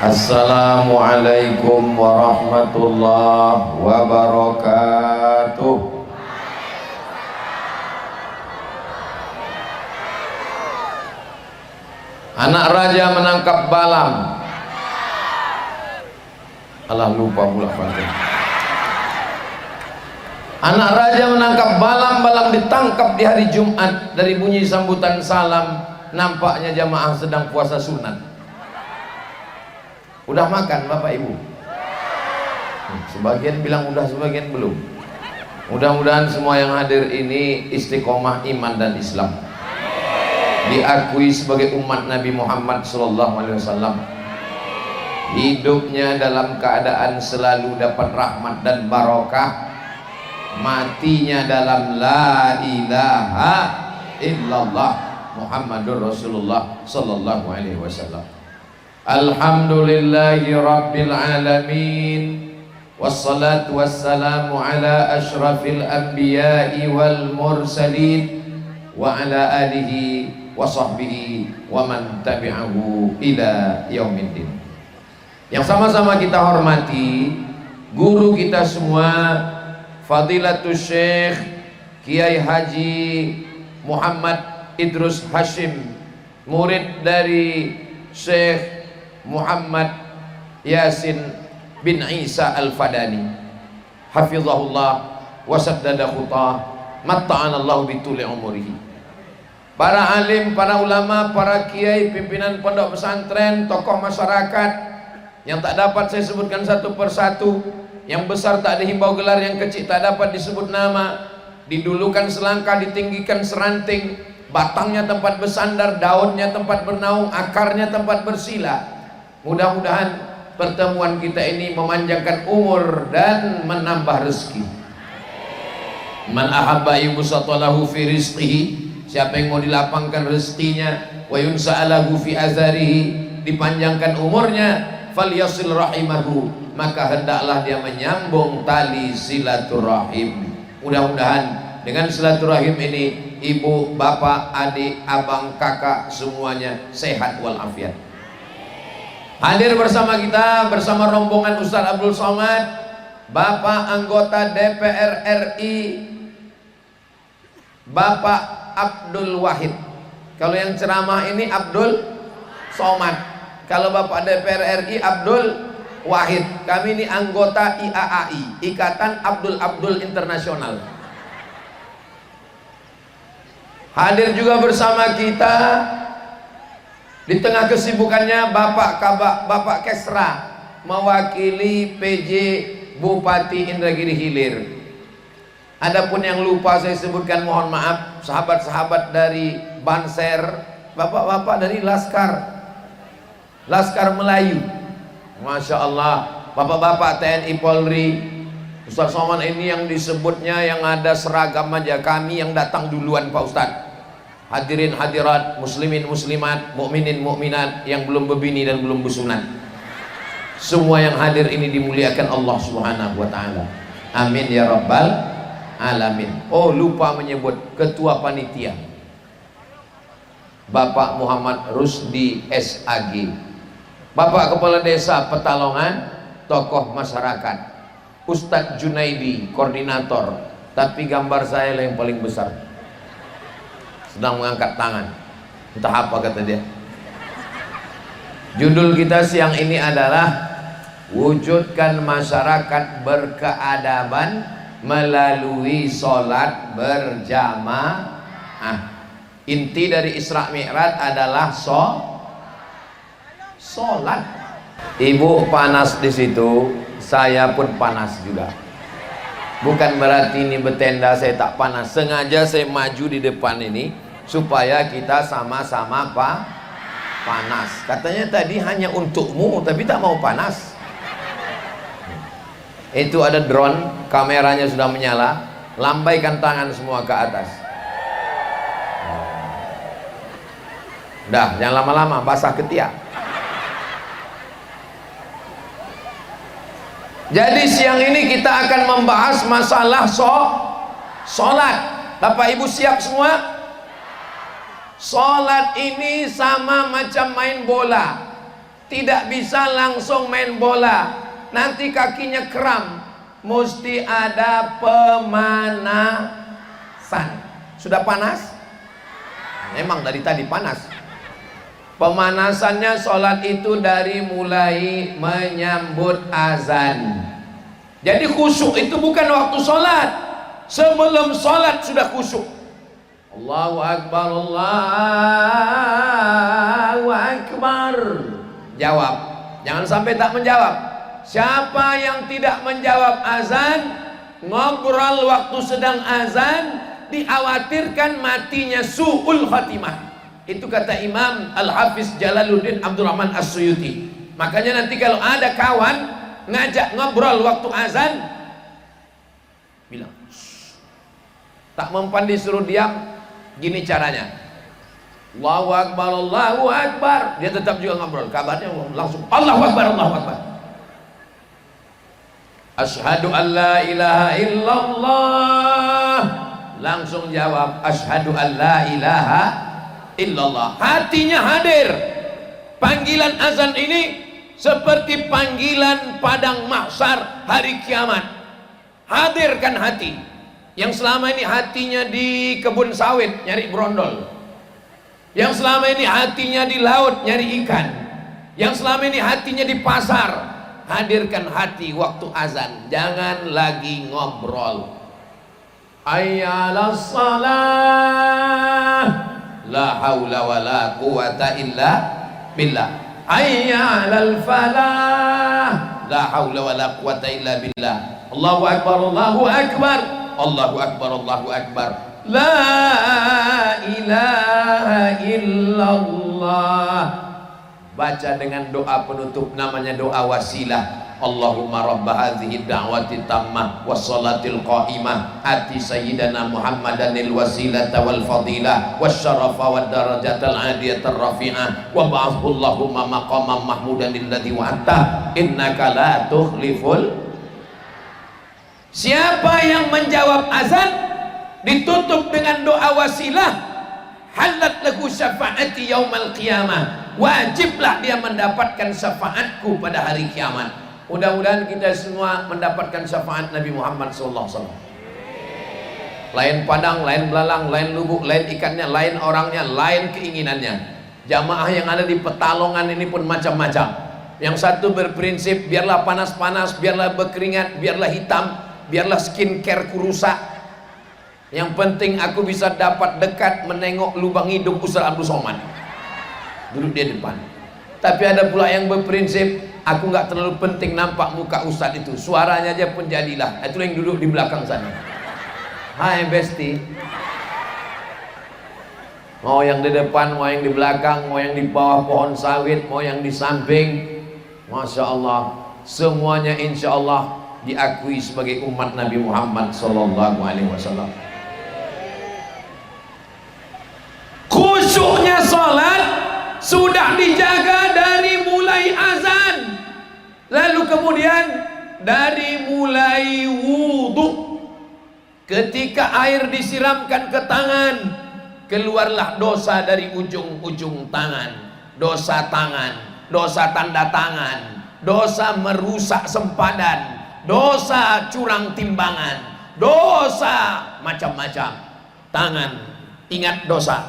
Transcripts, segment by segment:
Assalamualaikum warahmatullahi wabarakatuh. Anak raja menangkap balang. Alah, lupa pula Fatih. Anak raja menangkap balang. Balang ditangkap di hari Jumat. Dari bunyi sambutan salam, nampaknya jamaah sedang puasa sunat. Udah makan Bapak Ibu? Sebagian bilang udah, sebagian belum. Mudah-mudahan semua yang hadir ini istiqomah iman dan Islam, diakui sebagai umat Nabi Muhammad SAW, hidupnya dalam keadaan selalu dapat rahmat dan barokah, matinya dalam la ilaha illallah Muhammadur Rasulullah sallallahu alaihi wasallam. Alhamdulillahi rabbil alamin, wassalatu wassalamu ala ashrafil anbiya'i wal mursalin wa ala alihi wa sahbihi wa man tabi'ahu ila yaumiddin. Yang sama-sama kita hormati guru kita semua, Fadilatul Syekh Kiai Haji Muhammad Idrus Hashim, murid dari Syekh Muhammad Yasin bin Isa Al-Fadani, hafizahullah wa saddada khutah, matta'anallahu bituli umurihi. Para alim, para ulama, para kiai, pimpinan pondok pesantren, tokoh masyarakat yang tak dapat saya sebutkan satu persatu, yang besar tak dihimbau gelar, yang kecil tak dapat disebut nama, didulukan selangkah, ditinggikan seranting, batangnya tempat bersandar, daunnya tempat bernaung, akarnya tempat bersila. Mudah-mudahan pertemuan kita ini memanjangkan umur dan menambah rezeki. Man ahabba yubsatalahu fi rizqihi, siapa yang mau dilapangkan rezekinya, wa yunsa'alahu fi azarihi, dipanjangkan umurnya, falyasil rahimahu, maka hendaklah dia menyambung tali silaturahim. Mudah-mudahan dengan silaturahim ini ibu, bapak, adik, abang, kakak semuanya sehat walafiat. Hadir bersama kita, bersama rombongan Ustaz Abdul Somad, Bapak anggota DPR RI, Bapak Abdul Wahid. Kalau yang ceramah ini Abdul Somad, kalau Bapak DPR RI Abdul Wahid. Kami ini anggota IAAI, Ikatan Abdul Internasional. Hadir juga bersama kita di tengah kesibukannya Bapak Kesra, mewakili PJ Bupati Indragiri Hilir. Adapun yang lupa saya sebutkan mohon maaf, sahabat-sahabat dari Banser, bapak-bapak dari Laskar Melayu, Masya Allah, bapak-bapak TNI Polri. Ustaz Somad ini yang disebutnya yang ada seragam aja, kami yang datang duluan Pak Ustadz. Hadirin hadirat, muslimin muslimat, mukminin mukminat yang belum berbini dan belum bersunat, semua yang hadir ini dimuliakan Allah Subhanahu wa taala. Amin ya rabbal alamin. Oh, lupa menyebut ketua panitia Bapak Muhammad Rusdi SAG, Bapak Kepala Desa Petalongan, tokoh masyarakat, Ustadz Junaidi koordinator, tapi gambar saya lah yang paling besar, sedang mengangkat tangan, entah apa kata dia. Judul kita siang ini adalah wujudkan masyarakat berkeadaban melalui sholat berjamaah. Inti dari Isra Mi'raj adalah sholat. Ibu panas di situ, saya pun panas juga. Bukan berarti ini bertenda saya tak panas, sengaja saya maju di depan ini supaya kita sama-sama panas. Katanya tadi hanya untukmu, tapi tak mau panas. Itu ada drone, kameranya sudah menyala, lambaikan tangan semua ke atas. Dah, jangan lama-lama, basah ketiak. Jadi siang ini kita akan membahas masalah sholat. Bapak Ibu siap semua? Sholat ini sama macam main bola. Tidak bisa langsung main bola, nanti kakinya kram. Mesti ada pemanasan. Sudah panas? Memang dari tadi panas. Pemanasannya sholat itu dari mulai menyambut azan. Jadi khusyuk itu bukan waktu sholat, sebelum sholat sudah khusyuk. Allahu Akbar, Allahu Akbar. Jawab, jangan sampai tak menjawab. Siapa yang tidak menjawab azan, ngobrol waktu sedang azan, dikhawatirkan matinya su'ul khatimah. Itu kata Imam Al-Hafiz Jalaluddin Abdurrahman As-Suyuti. Makanya nanti kalau ada kawan ngajak ngobrol waktu azan, bilang, tak mempan disuruh diam, gini caranya, Allahu Akbar, Allahu Akbar. Dia tetap juga ngobrol, kabarnya langsung Allahu Akbar, Allahu Akbar. Asyhadu an la ilaha illallah. Langsung jawab, asyhadu an la ilaha illallah. Hatinya hadir. Panggilan azan ini seperti panggilan padang mahsyar hari kiamat. Hadirkan hati. Yang selama ini hatinya di kebun sawit nyari brondol, yang selama ini hatinya di laut nyari ikan, yang selama ini hatinya di pasar, hadirkan hati waktu azan. Jangan lagi ngobrol. Hayya 'alas shalah, la haula wala quwata illa billah. Hayya 'alal falah, la haula wala quwata illa billah. Allahu akbar, Allahu akbar, Allahu akbar, Allahu akbar. La ilaha illallah. Baca dengan doa penutup, namanya doa wasilah. Allahumma rabba hadhihi da'wati tammah wassalatil qa'imah ati sayyidana Muhammadanil wasilata wal fadilah wasyarafa wad darajatal adiyatar rafi'ah wa ba'athu Allahumma maqaman mahmudan alladhi wa'ata innaka la tukhliful. Siapa yang menjawab azan ditutup dengan doa wasilah, halat lahu syafaati yaumal qiyamah, wajiblah dia mendapatkan syafaatku pada hari kiamat. Mudah-mudahan kita semua mendapatkan syafaat Nabi Muhammad SAW. Lain padang, lain belalang, lain lubuk, lain ikannya, lain orangnya, lain keinginannya. Jamaah yang ada di Petalongan ini pun macam-macam. Yang satu berprinsip, biarlah panas-panas, biarlah berkeringat, biarlah hitam, biarlah skincare ku rusak, yang penting aku bisa dapat dekat menengok lubang hidung Ustaz Abdul Somad, duduk di depan. Tapi ada pula yang berprinsip, aku nggak terlalu penting nampak muka Ustaz itu, suaranya aja pun jadilah. Itu yang duduk di belakang sana. Hai Besti, mau yang di depan, mau yang di belakang, mau yang di bawah pohon sawit, mau yang di samping, Masya Allah, semuanya insya Allah diakui sebagai umat Nabi Muhammad SAW. Khusyuknya sholat sudah dijaga dari mulai azan, lalu kemudian dari mulai wudhu. Ketika air disiramkan ke tangan, keluarlah dosa dari ujung-ujung tangan, dosa tangan, dosa tanda tangan, dosa merusak sempadan, dosa curang timbangan, dosa macam-macam. Tangan, ingat dosa.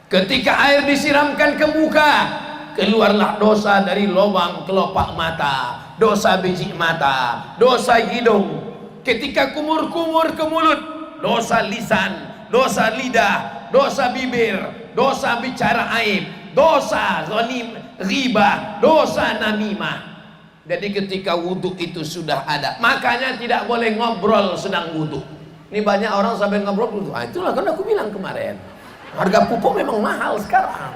Ketika air disiramkan ke muka, keluarlah dosa dari lubang kelopak mata, dosa biji mata, dosa hidung. Ketika kumur-kumur ke mulut, dosa lisan, dosa lidah, dosa bibir, dosa bicara aib, dosa zalim, riba, dosa namimah. Jadi ketika wudhu itu sudah ada, makanya tidak boleh ngobrol sedang wudhu. Ini banyak orang sampai ngobrol wudhu. Itulah kan aku bilang kemarin, harga pupuk memang mahal sekarang.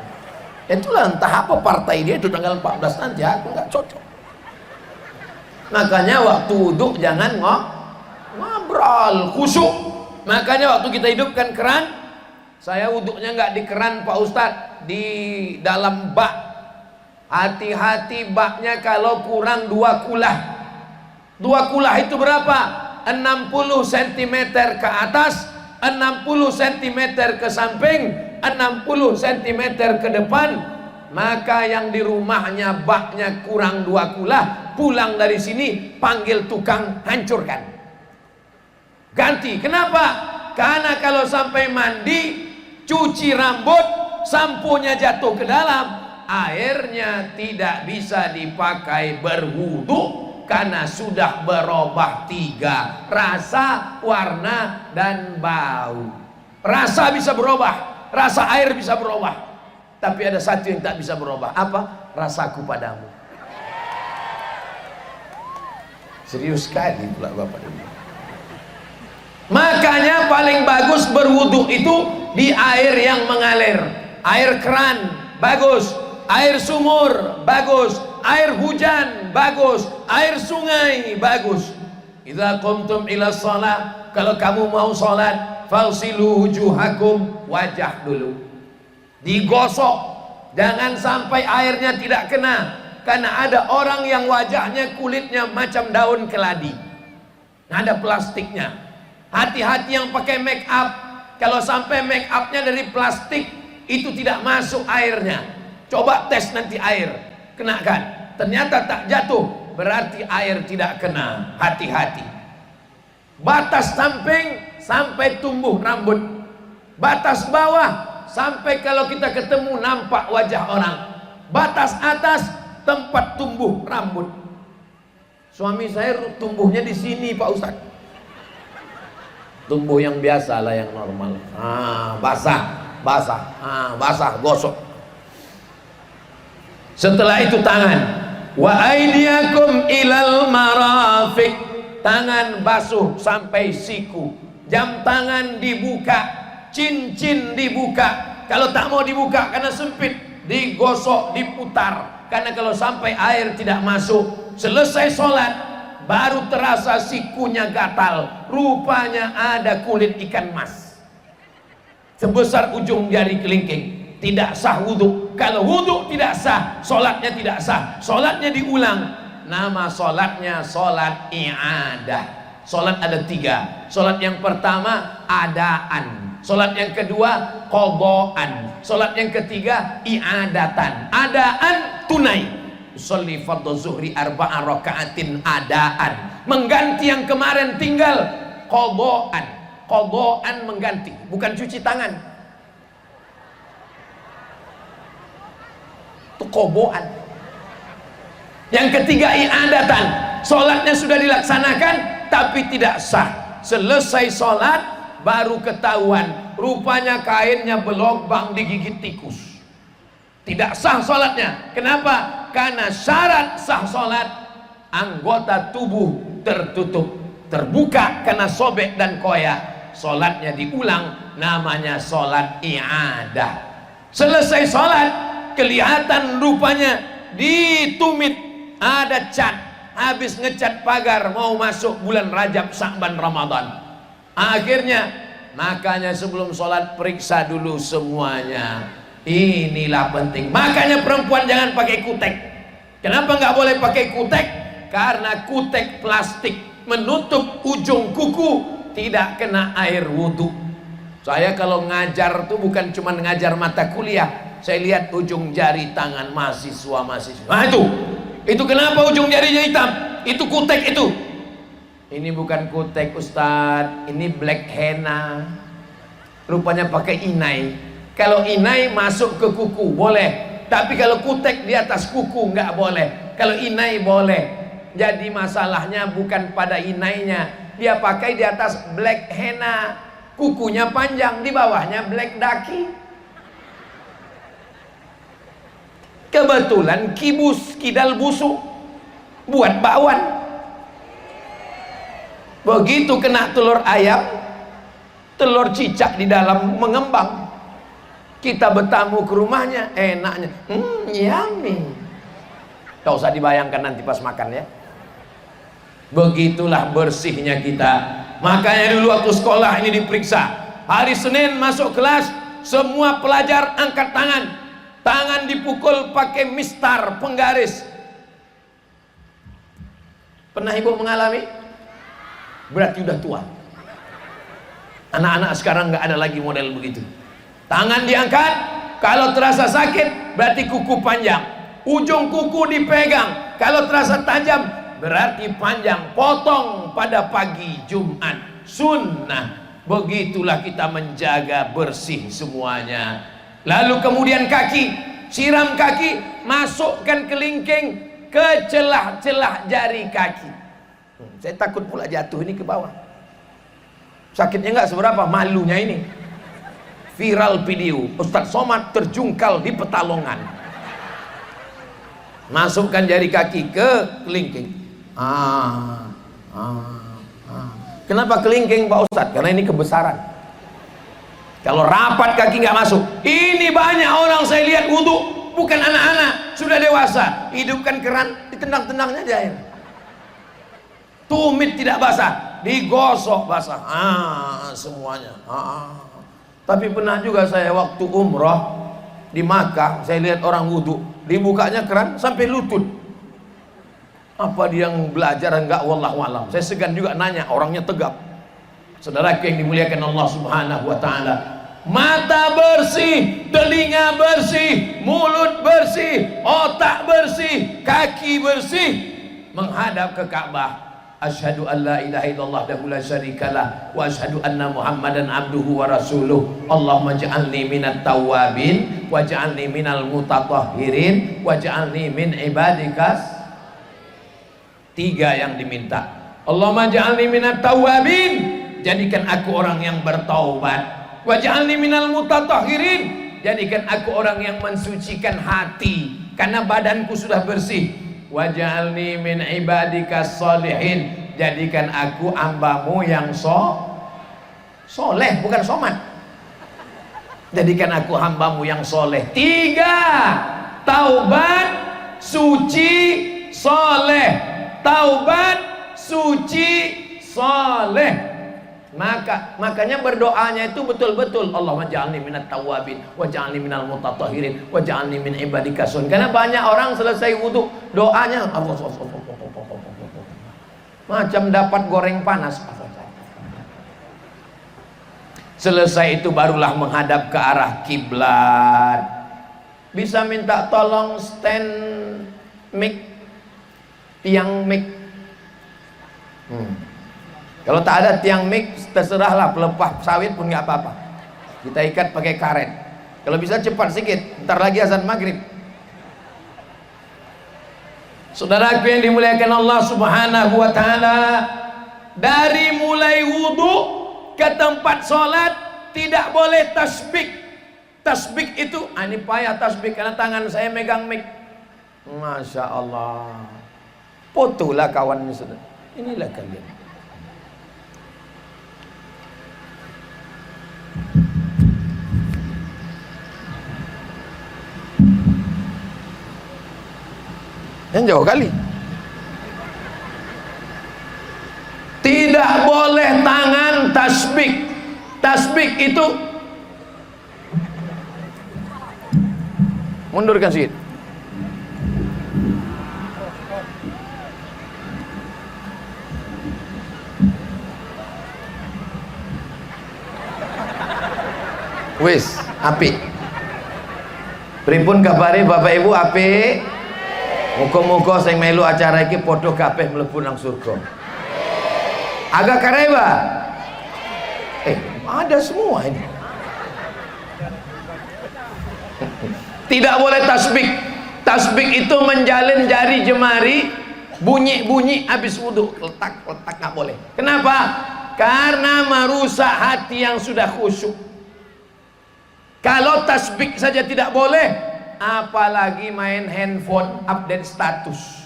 Itulah entah apa partai dia itu tanggal 14 nanti, aku nggak cocok. Makanya waktu wudhu jangan ngobrol, khusyuk. Makanya waktu kita hidupkan keran, saya wudhunya nggak di keran Pak Ustadz, di dalam bak. Hati-hati baknya kalau kurang 2 kulah. 2 kulah itu berapa? 60 cm ke atas, 60 cm ke samping, 60 cm ke depan, maka yang di rumahnya baknya kurang 2 kula, pulang dari sini panggil tukang hancurkan, ganti. Kenapa? Karena kalau sampai mandi, cuci rambut, samponya jatuh ke dalam, airnya tidak bisa dipakai berwudu karena sudah berubah 3 rasa, warna, dan bau. Rasa bisa berubah, rasa air bisa berubah, tapi ada satu yang tak bisa berubah. Apa? Rasaku padamu. Serius sekali pula Bapak ini. Makanya paling bagus berwudu itu di air yang mengalir. Air keran bagus, air sumur bagus, air hujan bagus, air sungai bagus. Idza qumtum ila shalah, kalau kamu mau salat, falsilu wujuhakum, wajah dulu digosok, jangan sampai airnya tidak kena. Karena ada orang yang wajahnya kulitnya macam daun keladi, ada plastiknya. Hati-hati yang pakai make up, kalau sampai make upnya dari plastik, itu tidak masuk airnya. Coba tes nanti air, kenakan, ternyata tak jatuh, berarti air tidak kena. Hati-hati. Batas samping sampai tumbuh rambut, batas bawah sampai kalau kita ketemu nampak wajah orang, batas atas tempat tumbuh rambut. Suami saya tumbuhnya di sini Pak Ustadz, tumbuh yang biasa lah, yang normal. Basah, gosok. Setelah itu tangan, wa aidiakum ilal marafiq, tangan basuh sampai siku, jam tangan dibuka, cincin dibuka. Kalau tak mau dibuka karena sempit, digosok, diputar. Karena kalau sampai air tidak masuk, selesai sholat baru terasa sikunya gatal, rupanya ada kulit ikan mas sebesar ujung jari kelingking. Tidak sah wudhu. Kalau wudhu tidak sah, sholatnya tidak sah, sholatnya diulang. Nama sholatnya sholat i'adah. Sholat ada 3. Sholat yang pertama adaan, sholat yang kedua qadaan, sholat yang ketiga i'adatan. Adaan tunai, sholli fardhu zuhri 4 rakaatin adaan, mengganti yang kemarin tinggal. Qadaan, qadaan mengganti, bukan cuci tangan, itu qoboan. Yang ketiga i'adatan, sholatnya sudah dilaksanakan tapi tidak sah. Selesai sholat baru ketahuan, rupanya kainnya berlubang digigit tikus. Tidak sah sholatnya. Kenapa? Karena syarat sah sholat, anggota tubuh tertutup, terbuka karena sobek dan koyak. Sholatnya diulang, namanya sholat i'adah. Selesai sholat, kelihatan rupanya ditumit, ada cat, habis ngecat pagar, mau masuk bulan Rajab, Sya'ban, Ramadan. Akhirnya, makanya sebelum sholat periksa dulu semuanya. Inilah penting. Makanya perempuan jangan pakai kutek. Kenapa nggak boleh pakai kutek? Karena kutek plastik menutup ujung kuku, tidak kena air wudhu. Saya kalau ngajar tuh bukan cuma ngajar mata kuliah, saya lihat ujung jari tangan mahasiswa. Nah itu kenapa ujung jarinya hitam? Itu kutek itu. Ini bukan kutek Ustadz, ini black henna. Rupanya pakai inai. Kalau inai masuk ke kuku boleh, tapi kalau kutek di atas kuku nggak boleh. Kalau inai boleh. Jadi masalahnya bukan pada inainya, dia pakai di atas black henna, kukunya panjang, di bawahnya black daki. Kebetulan kidal busuk buat bakwan. Begitu kena telur ayam, telur cicak di dalam mengembang. Kita bertamu ke rumahnya, enaknya, yummy. Gak usah dibayangkan nanti pas makan ya. Begitulah bersihnya kita. Makanya dulu waktu sekolah ini diperiksa, hari Senin masuk kelas, semua pelajar angkat tangan. Tangan dipukul pakai mistar penggaris. Pernah ibu mengalami? Berarti udah tua. Anak-anak sekarang nggak ada lagi model begitu. Tangan diangkat, Kalau terasa sakit berarti kuku panjang, ujung kuku dipegang. Kalau terasa tajam berarti panjang, potong pada pagi Jumat, sunnah. Begitulah kita menjaga bersih semuanya. Lalu kemudian kaki, siram kaki, masukkan kelingking ke celah-celah jari kaki. Saya takut pula jatuh ini ke bawah. Sakitnya nggak seberapa, malunya ini. Viral video Ustadz Somad terjungkal di Petalongan. Masukkan jari kaki ke kelingking. Kenapa kelingking Pak Ustadz? Karena ini kebesaran. Kalau rapat kaki nggak masuk. Ini banyak orang saya lihat wudhu, bukan anak-anak, sudah dewasa, hidupkan keran, ditendang-tendangnya di air. Tumit tidak basah, digosok basah. Semuanya. Tapi pernah juga saya waktu umroh di Makkah, saya lihat orang wudhu, dibukanya keran sampai lutut. Apa dia yang belajar enggak, wallahualam. Saya segan juga nanya, orangnya tegap. Saudaraku yang dimuliakan Allah Subhanahu wa taala, mata bersih, telinga bersih, mulut bersih, otak bersih, kaki bersih, menghadap ke Ka'bah. Asyhadu an la ilaha illallah wahdahu la syarikalah wa asyhadu anna Muhammadan abduhu wa rasuluh. Allahumma ja'alni minat tawwabin waj'alni minal mutatahhirin waj'alni min ibadikas. Tiga yang diminta. Allahumma ja'alni minat tawwabin, jadikan aku orang yang bertaubat. Waj'alni minal mutatahhirin, jadikan aku orang yang mensucikan hati karena badanku sudah bersih. Waj'alni min ibadikas sholihin, jadikan aku hambamu yang soleh, bukan somat. Jadikan aku hambamu yang soleh. Tiga, taubat, suci, soleh. Taubat, suci, soleh. Makanya berdoanya itu betul-betul Allahumma ja'alni minat tawwabin wa ja'alni minal mutatahhirin wa ja'alni min ibadikas sholihin. Karena banyak orang selesai wudu doanya macam dapat goreng panas. Selesai itu barulah menghadap ke arah kiblat. Bisa minta tolong stand mic, tiang mic. Kalau tak ada tiang mic, terserahlah, pelepah sawit pun nggak apa-apa. Kita ikat pakai karet. Kalau bisa cepat sedikit, ntar lagi azan maghrib. Saudaraku yang dimuliakan Allah Subhanahu wa taala, dari mulai wudhu ke tempat sholat tidak boleh tasbih. Tasbih itu, ini payah tasbih karena tangan saya megang mic. Masya Allah. Fotolah kawan saudara. Inilah kalian. Yang jauh kali. Tidak boleh tangan tasbih. Tasbih itu mundurkan sedikit. Wis, apik. Pripun kabare Bapak Ibu, apik? Muga-muga sing melu acara iki padha kabeh mlebu nang surga. Agak kareba. Ada semua ini. Tidak boleh tasbih. Tasbih itu menjalin jari jemari, bunyi-bunyi habis wudhu, letak-letak nggak boleh. Kenapa? Karena merusak hati yang sudah khusyuk. Kalau tasbih saja tidak boleh, apalagi main handphone update status.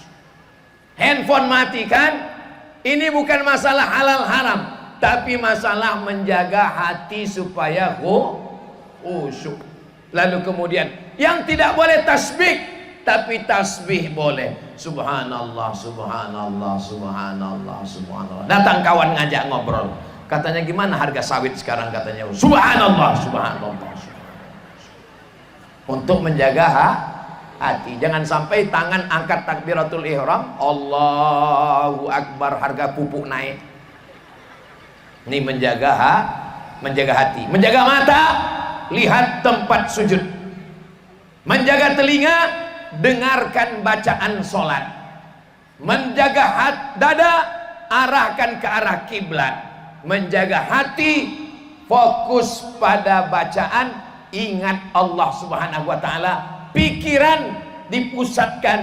Handphone matikan. Ini bukan masalah halal haram, tapi masalah menjaga hati supaya khusyuk. Lalu kemudian yang tidak boleh tasbih, tapi tasbih boleh. Subhanallah, subhanallah, subhanallah, subhanallah. Datang kawan ngajak ngobrol, katanya gimana harga sawit sekarang, katanya subhanallah, subhanallah. Untuk menjaga hati, jangan sampai tangan angkat takbiratul ihram, Allahu Akbar, harga pupuk naik. Ini menjaga hati, menjaga mata, lihat tempat sujud. Menjaga telinga, dengarkan bacaan sholat. Menjaga dada, arahkan ke arah kiblat. Menjaga hati, fokus pada bacaan, ingat Allah Subhanahu wa ta'ala. Pikiran dipusatkan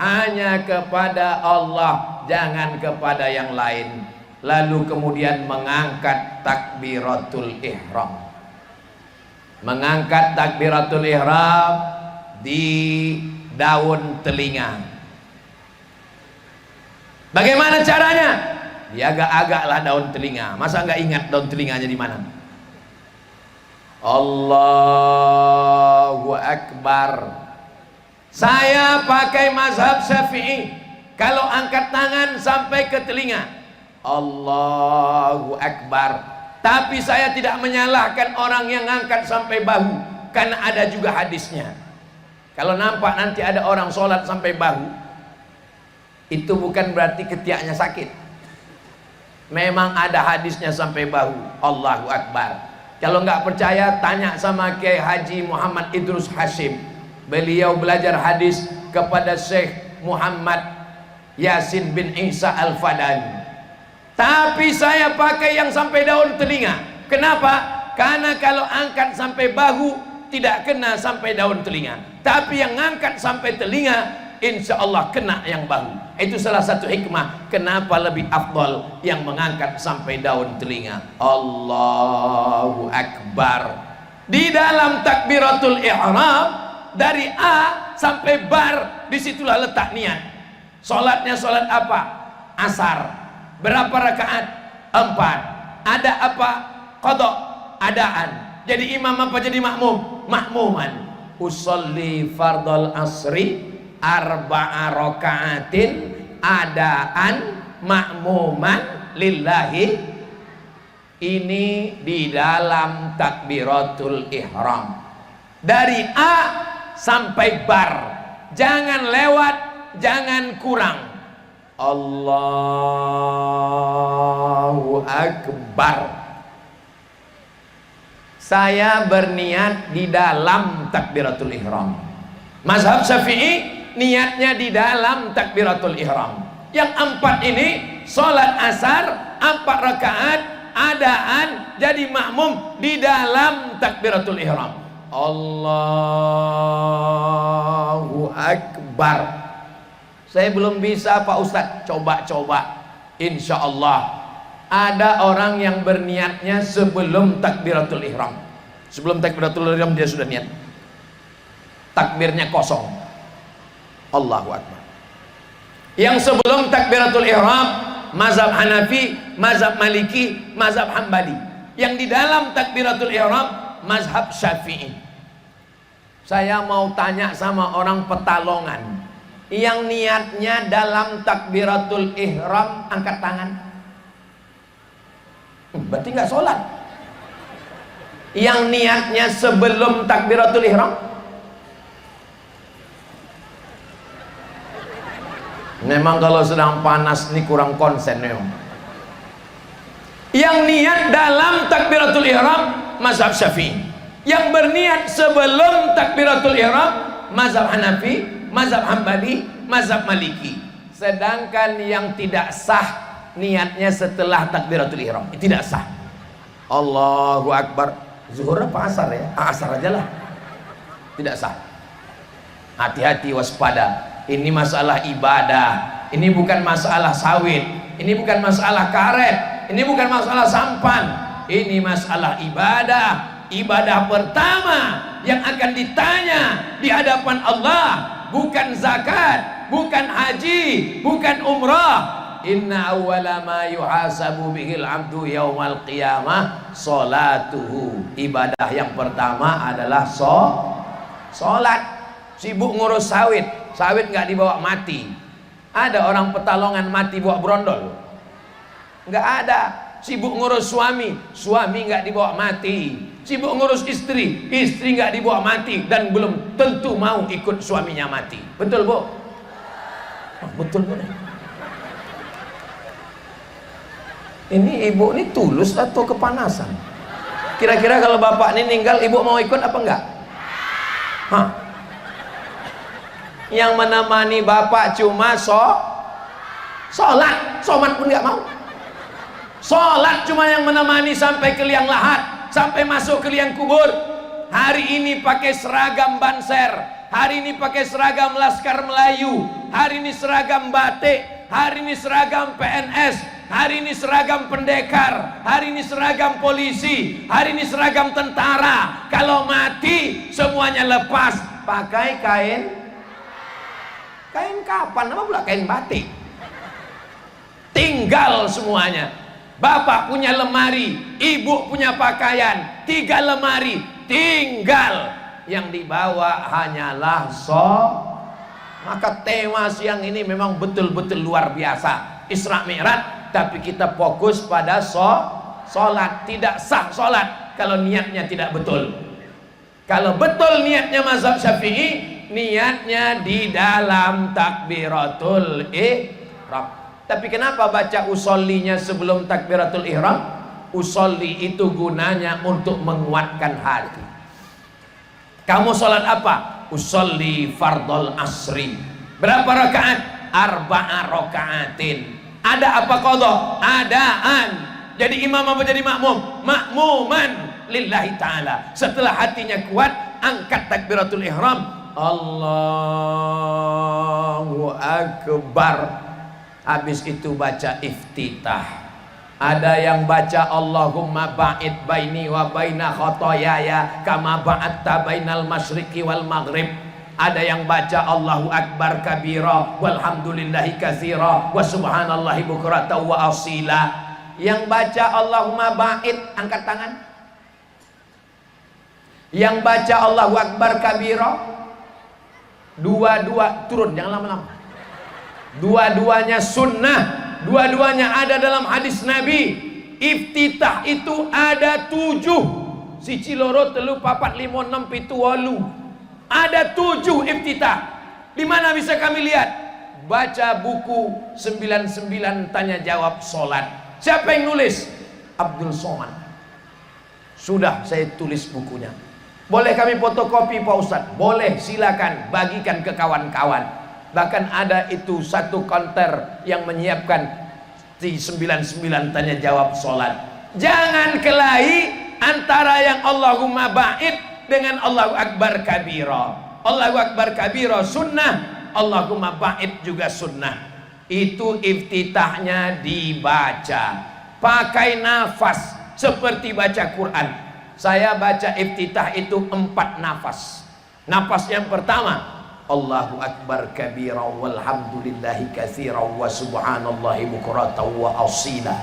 hanya kepada Allah, jangan kepada yang lain. Lalu kemudian mengangkat takbiratul ihram. Mengangkat takbiratul ihram di daun telinga. Bagaimana caranya? Diagak-agaklah daun telinga. Masa nggak ingat daun telinganya di mana? Allahu Akbar. Saya pakai mazhab Syafi'i. Kalau angkat tangan sampai ke telinga, Allahu Akbar. Tapi saya tidak menyalahkan orang yang ngangkat sampai bahu, karena ada juga hadisnya. Kalau nampak nanti ada orang sholat sampai bahu, itu bukan berarti ketiaknya sakit. Memang ada hadisnya sampai bahu. Allahu Akbar. Kalau nggak percaya, tanya sama Kiai Haji Muhammad Idrus Hashim. Beliau belajar hadis kepada Syekh Muhammad Yasin bin Isa Al-Fadani. Tapi saya pakai yang sampai daun telinga. Kenapa? Karena kalau angkat sampai bahu tidak kena sampai daun telinga. Tapi yang angkat sampai telinga, insya Allah kena yang bahu. Itu salah satu hikmah kenapa lebih afdal yang mengangkat sampai daun telinga. Allahu Akbar. Di dalam takbiratul ihram, dari A sampai bar, disitulah letak niat. Sholatnya sholat apa? Asar. Berapa rakaat? 4. Ada apa? Qadha, adaan. Jadi imam apa jadi makmum? Makmuman. Usolli fardal asri arba'a rakaatin adaan makmuman lillahi. Ini di dalam takbiratul ihram. Dari A sampai bar. Jangan lewat, jangan kurang. Allahu Akbar. Saya berniat di dalam takbiratul ihram. Mazhab Syafi'i niatnya di dalam takbiratul ihram. Yang 4 ini sholat asar 4 rakaat adaan jadi makmum di dalam takbiratul ihram. Allahu Akbar. Saya belum bisa Pak Ustadz, coba-coba. Insya Allah ada orang yang berniatnya sebelum takbiratul ihram. Sebelum takbiratul ihram dia sudah niat. Takbirnya kosong. Allahu Akbar. Yang sebelum takbiratul ihram, mazhab Hanafi, mazhab Maliki, mazhab Hambali. Yang di dalam takbiratul ihram, mazhab Syafi'i. Saya mau tanya sama orang Petalongan yang niatnya dalam takbiratul ihram angkat tangan. Berarti nggak sholat. Yang niatnya sebelum takbiratul ihram, memang kalau sedang panas ini kurang konsen memang. Yang niat dalam takbiratul ihram mazhab Syafi'i. Yang berniat sebelum takbiratul ihram mazhab Hanafi, mazhab Hambali, mazhab Maliki. Sedangkan yang tidak sah niatnya setelah takbiratul ihram, tidak sah. Allahu Akbar. Zuhur apa asar ya? Asar aja lah. Tidak sah. Hati-hati, waspada. Ini masalah ibadah. Ini bukan masalah sawit. Ini bukan masalah karet. Ini bukan masalah sampan. Ini masalah ibadah. Ibadah pertama yang akan ditanya di hadapan Allah bukan zakat, bukan haji, bukan umrah. Inna awwala ma yuhasabu bihil abdu yaumal qiyamah salatuhu. Ibadah yang pertama adalah sholat. Sibuk ngurus sawit, sawit nggak dibawa mati. Ada orang Petalongan mati bawa brondol? Nggak ada. Sibuk ngurus suami, suami nggak dibawa mati. Sibuk ngurus istri, istri nggak dibawa mati dan belum tentu mau ikut suaminya mati. Betul Bu? Oh, betul Bu. Ini ibu ini tulus atau kepanasan? Kira-kira kalau bapak ini meninggal, ibu mau ikut apa enggak? Hah? Yang menemani bapak cuma sholat, somat pun nggak mau. Sholat cuma yang menemani sampai ke liang lahat, sampai masuk ke liang kubur. Hari ini pakai seragam Banser, hari ini pakai seragam Laskar Melayu, hari ini seragam batik, hari ini seragam PNS, hari ini seragam pendekar, hari ini seragam polisi, hari ini seragam tentara. Kalau mati semuanya lepas, pakai kain kapan? Apa pula kain batik? Tinggal semuanya. Bapak punya lemari, ibu punya pakaian, 3 lemari, tinggal. Yang dibawa hanyalah Maka tema siang ini memang betul-betul luar biasa, Isra Mi'raj. Tapi kita fokus pada sholat. Tidak sah sholat kalau niatnya tidak betul. Kalau betul niatnya mazhab Syafi'i, niatnya di dalam takbiratul ihram. Tapi kenapa baca usollinya sebelum takbiratul ihram? Usolli itu gunanya untuk menguatkan hati. Kamu sholat apa? Usolli fardol asri. Berapa rakaat? 4 rakaatin. Ada apa qadha? Adaan. Jadi imam apa jadi makmum? Makmuman lillahi ta'ala. Setelah hatinya kuat, angkat takbiratul ihram, Allahu Akbar. Habis itu baca iftitah. Ada yang baca Allahumma ba'id baini wa baina khotoyaya kama ba'atta bainal masyriqi wal maghrib. Ada yang baca Allahu Akbar kabira walhamdulillahi katsira wa subhanallahi bukratan wa asila. Yang baca Allahumma ba'id, angkat tangan. Yang baca Allahu Akbar kabira, dua-dua turun, jangan lama-lama. Dua-duanya sunnah, dua-duanya ada dalam hadis Nabi. Iftitah itu ada 7. Siji loro telu papat 5 6 7 8. Ada 7 iftitah. Di mana bisa kami lihat? Baca buku 99 tanya jawab salat. Siapa yang nulis? Abdul Somad. Sudah saya tulis bukunya. Boleh kami fotokopi Pak Ustadz? Boleh, silakan bagikan ke kawan-kawan. Bahkan ada itu satu konter yang menyiapkan di 99 tanya jawab sholat. Jangan kelahi antara yang Allahumma ba'id dengan Allahu Akbar kabira. Allahu Akbar kabira sunnah, Allahumma ba'id juga sunnah. Itu iftitahnya dibaca pakai nafas seperti baca Quran. Saya baca iftitah itu 4 nafas. Nafas yang pertama, Allahu Akbar kabira walhamdulillahi katsira wa subhanallahi bukratan wa asila.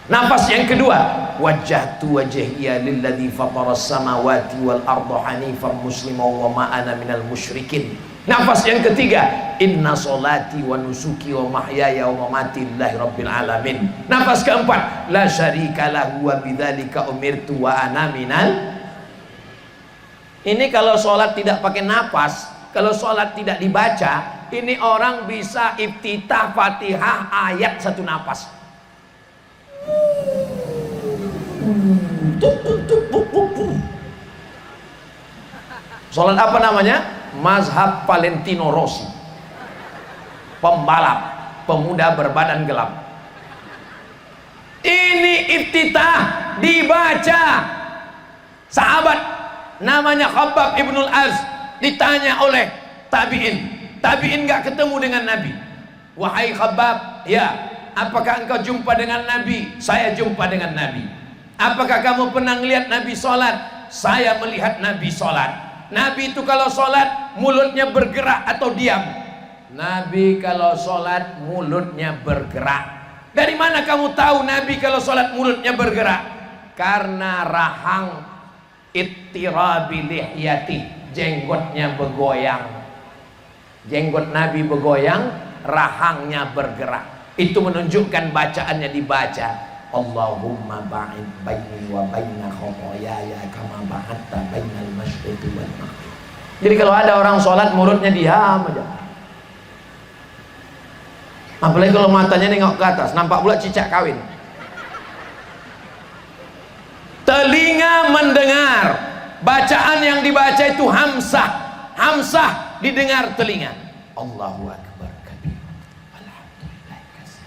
Nafas yang kedua, wajjahtu wajhiya lilladzi fataras samawati wal arda hanifan musliman wa ma ana minal musyrikin. Nafas yang ketiga, inna sholati wa nusuki wa mahyaya wa mamati lillahi rabbil alamin. Nafas keempat, la syarika lahu wa bidzalika umirtu wa ana minal. Ini kalau sholat tidak pakai nafas, kalau sholat tidak dibaca, ini orang bisa iftitah Fatihah ayat 1 nafas. Sholat apa namanya? Mazhab Valentino Rossi, pembalap, pemuda berbadan gelap. Ini iftitah dibaca. Sahabat namanya Khabbab ibnul Az ditanya oleh tabi'in gak ketemu dengan Nabi. Wahai Khabbab, ya, apakah engkau jumpa dengan Nabi? Saya jumpa dengan Nabi. Apakah kamu pernah melihat Nabi sholat? Saya melihat Nabi sholat. Nabi itu kalau sholat mulutnya bergerak atau diam? Nabi kalau sholat mulutnya bergerak. Dari mana kamu tahu Nabi kalau sholat mulutnya bergerak? Karena rahang ittirabi lihyati, jenggotnya bergoyang. Jenggot Nabi bergoyang, rahangnya bergerak. Itu menunjukkan bacaannya dibaca. Allahumma ba'id baini wa baina khotoyaya kama ba'adta bainal masyriqi wal maghrib. Jadi kalau ada orang sholat mulutnya diam aja. Apalagi kalau matanya nengok ke atas, nampak pula cicak kawin. Telinga mendengar. Bacaan yang dibaca itu hamsah. Hamsah didengar telinga. Allahu akbar kabir, alhamdulillah kasih,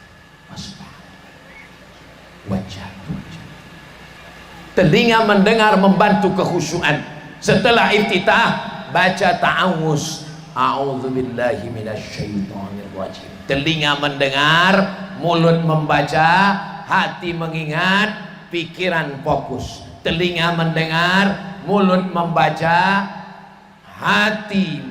wajah. Telinga mendengar membantu kekhusyuan. Setelah iftitah baca ta'awuz, a'udzubillahi minasyaitonirrajim. Telinga mendengar, mulut membaca, hati mengingat, pikiran fokus. Telinga mendengar, mulut membaca, hati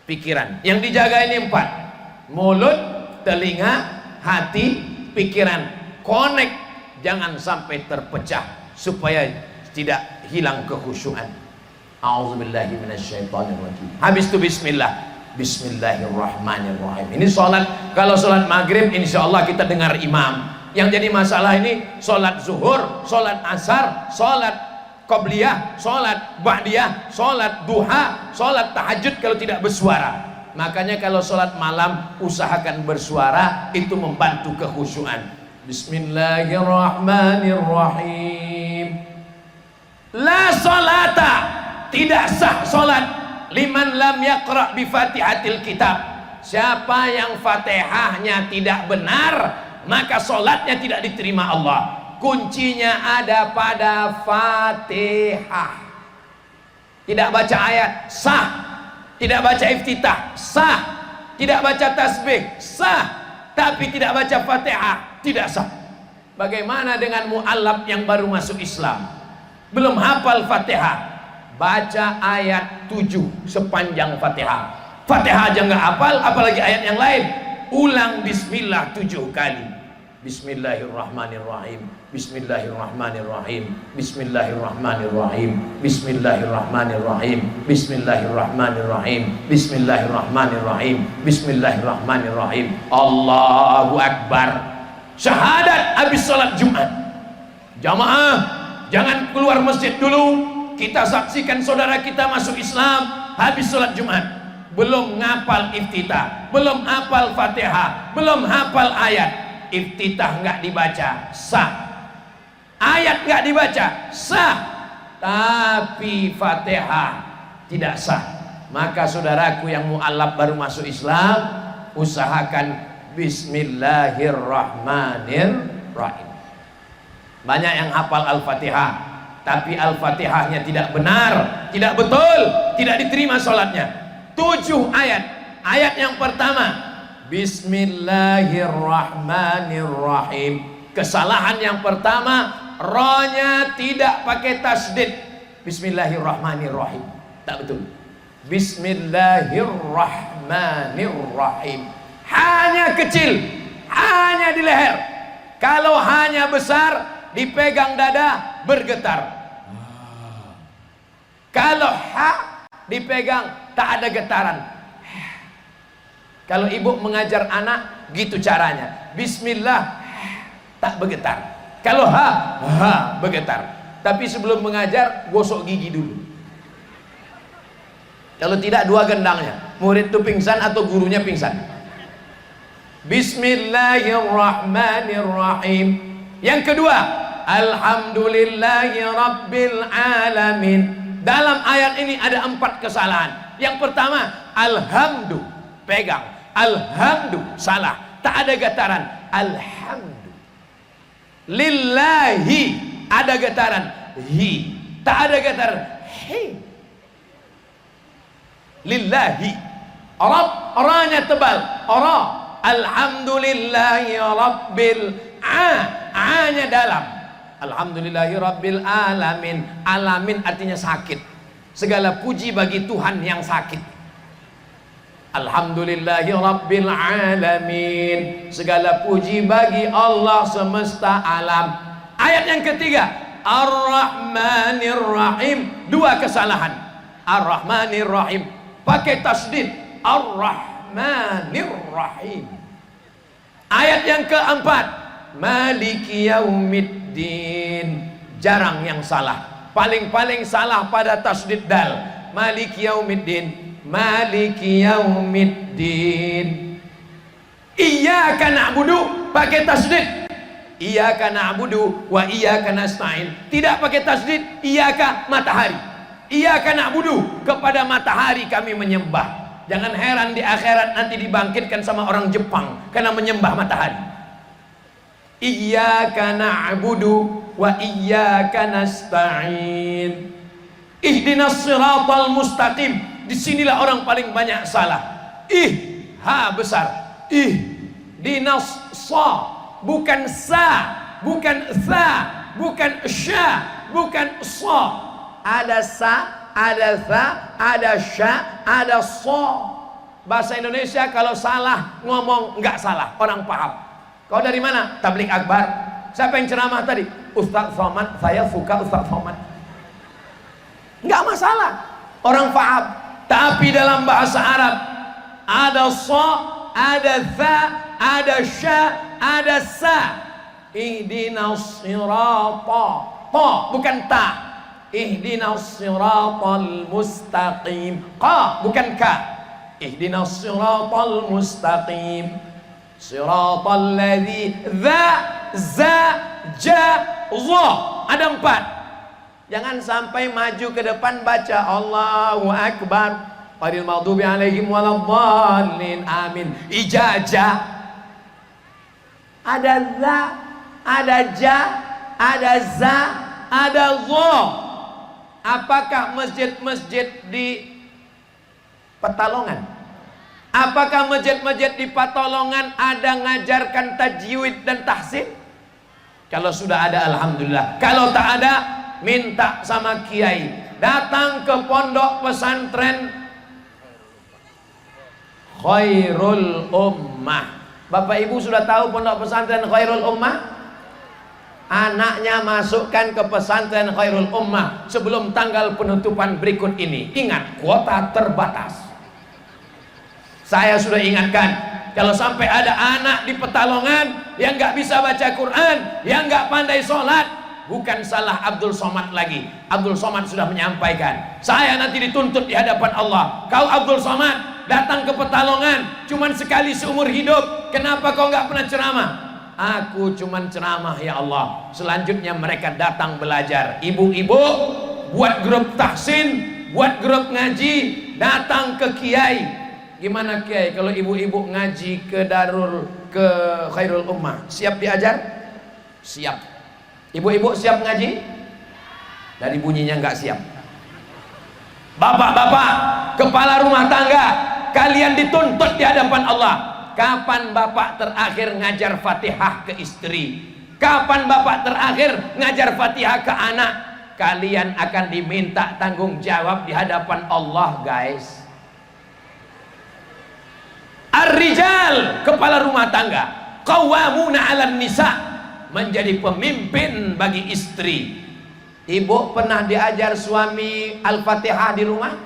pikiran. Yang dijaga ini 4. Mulut, telinga, hati, pikiran. Connect, jangan sampai terpecah supaya tidak hilang kekhusyuan. A'udzubillahi minasyaitonirrajim. Habis itu bismillah. Bismillahirrahmanirrahim. Ini sholat. Kalau sholat maghrib insyaallah kita dengar imam. Yang jadi masalah ini sholat zuhur, sholat asar, sholat qobliyah, sholat ba'diyah, sholat duha, sholat tahajud kalau tidak bersuara. Makanya kalau sholat malam usahakan bersuara, itu membantu kekhusyuan. Bismillahirrahmanirrahim. La sholata, tidak sah sholat liman lam yaqra' bi fatihatil kitab. Siapa yang fatihahnya tidak benar, maka sholatnya tidak diterima Allah. Kuncinya ada pada fatihah. Tidak baca ayat, sah. Tidak baca iftitah, sah. Tidak baca tasbih, sah. Tapi tidak baca fatihah, tidak sah. Bagaimana dengan mu'allaf yang baru masuk Islam, belum hafal fatihah, baca ayat 7 sepanjang fatihah. Fatihah aja nggak hafal, apalagi ayat yang lain. Ulang bismillah 7 kali. Bismillahirrahmanirrahim. Bismillahirrahmanirrahim. Bismillahirrahmanirrahim. Bismillahirrahmanirrahim. Bismillahirrahmanirrahim. Bismillahirrahmanirrahim. Bismillahirrahmanirrahim. Allahu Akbar. Syahadat habis sholat Jumat. Jamaah, jangan keluar masjid dulu. Kita saksikan saudara kita masuk Islam habis sholat Jumat, belum ngapal iftitah, belum hafal fatihah, belum hafal ayat. Iftitah nggak dibaca, sah. Ayat nggak dibaca, sah. Tapi fatihah tidak sah. Maka saudaraku yang mu'allaf baru masuk Islam, usahakan bismillahirrahmanirrahim. Banyak yang hafal Al-Fatihah, tapi Al-Fatihahnya tidak benar, tidak betul, tidak diterima sholatnya. 7 ayat. Ayat yang pertama, Bismillahirrahmanirrahim. Kesalahan yang pertama, rohnya tidak pakai tasdid. Bismillahirrahmanirrahim, tak betul. Bismillahirrahmanirrahim. Hanya kecil, hanya di leher. Kalau hanya besar, dipegang dada, bergetar. Kalau ha dipegang, tak ada getaran. Kalau ibu mengajar anak, gitu caranya. Bismillah, tak bergetar. Kalau ha bergetar. Tapi sebelum mengajar, gosok gigi dulu. Kalau tidak, 2 gendangnya. Murid itu pingsan atau gurunya pingsan. Bismillahirrahmanirrahim. Yang kedua, Alhamdulillahi Rabbil Alamin. Dalam ayat ini ada 4 kesalahan. Yang pertama, alhamdu, pegang. Alhamdu, salah, tak ada getaran. Alhamdu. Lillahi, ada getaran. Hi, tak ada getaran. Hi. Lillahi. Ra-nya tebal. Ra. Alhamdulillahi Rabbil A-nya dalam. Alhamdulillahi Rabbil Alamin. Alamin artinya sakit. Segala puji bagi Tuhan yang sakit. Alhamdulillahi Rabbil Alamin. Segala puji bagi Allah semesta alam. Ayat yang ketiga, Ar-Rahmanir-Rahim. 2 kesalahan. Ar-Rahmanir-Rahim pakai tasdid. Ar-Rahmanir-Rahim. Ayat yang keempat, Maliki Yaumiddin. Jarang yang salah. Paling-paling salah pada tasdid dal. Maliki Yaumiddin. Maliki Yaumiddin. Iyyaka na'budu pakai tasdid. Iyyaka na'budu wa iyyaka nasta'in. Tidak pakai tasdid. Iyyaka matahari. Iyyaka na'budu, kepada matahari kami menyembah. Jangan heran di akhirat nanti dibangkitkan sama orang Jepang karena menyembah matahari. Iyyaka na'budu wa iyyaka nasta'in. Ihdinas siratal mustaqim. Disinilah orang paling banyak salah. Ha besar. Ihdinas sa, bukan sa, bukan tha, bukan sya, bukan sa. Ada sa, ada tha, ada sya, ada sa. Bahasa Indonesia kalau salah ngomong nggak salah, orang paham. Kau dari mana? Tabligh Akbar. Siapa yang ceramah tadi? Ustaz Somad. Saya suka Ustaz Somad. Nggak masalah, orang paham. Tapi dalam bahasa Arab ada sa, ada tha, ada sya, ada sa. Ihdinas sirata. Ta bukan ta. Ihdinas siratal mustaqim. Qa bukan ka. Ihdinas siratal mustaqim. Siratal ladzi za ja za. Ada 4. Jangan sampai maju ke depan baca Allahu Akbar. Ghairil maghdubi alaihim waladdallin. Amin. Ijajah. Ada za, ada ja, ada za, ada za. Apakah masjid-masjid di Petalongan? Apakah masjid-masjid di Petalongan ada ngajarkan tajwid dan tahsin? Kalau sudah ada alhamdulillah. Kalau tak ada, minta sama kiai datang ke pondok pesantren Khairul Ummah. Bapak Ibu sudah tahu pondok pesantren Khairul Ummah? Anaknya masukkan ke pesantren Khairul Ummah sebelum tanggal penutupan berikut ini. Ingat, kuota terbatas. Saya sudah ingatkan, kalau sampai ada anak di Petalongan yang nggak bisa baca Quran, yang nggak pandai sholat, bukan salah Abdul Somad lagi. Abdul Somad sudah menyampaikan, saya nanti dituntut di hadapan Allah. Kau Abdul Somad datang ke Petalongan cuman sekali seumur hidup, kenapa kau nggak pernah ceramah? Aku cuman ceramah ya Allah. Selanjutnya mereka datang belajar. Ibu-ibu buat grup tahsin, buat grup ngaji, datang ke kiai. Gimana kiai kalau ibu-ibu ngaji ke Khairul Ummah? Siap diajar? Siap. Ibu-ibu siap ngaji? Dari bunyinya nggak siap. Bapak-bapak, kepala rumah tangga, kalian dituntut di hadapan Allah. Kapan bapak terakhir ngajar Fatihah ke istri? Kapan bapak terakhir ngajar Fatihah ke anak? Kalian akan diminta tanggung jawab di hadapan Allah, guys. Ar-rijal, kepala rumah tangga, qawwamuna 'alan nisa, menjadi pemimpin bagi istri. Ibu pernah diajar suami Al-Fatihah di rumah?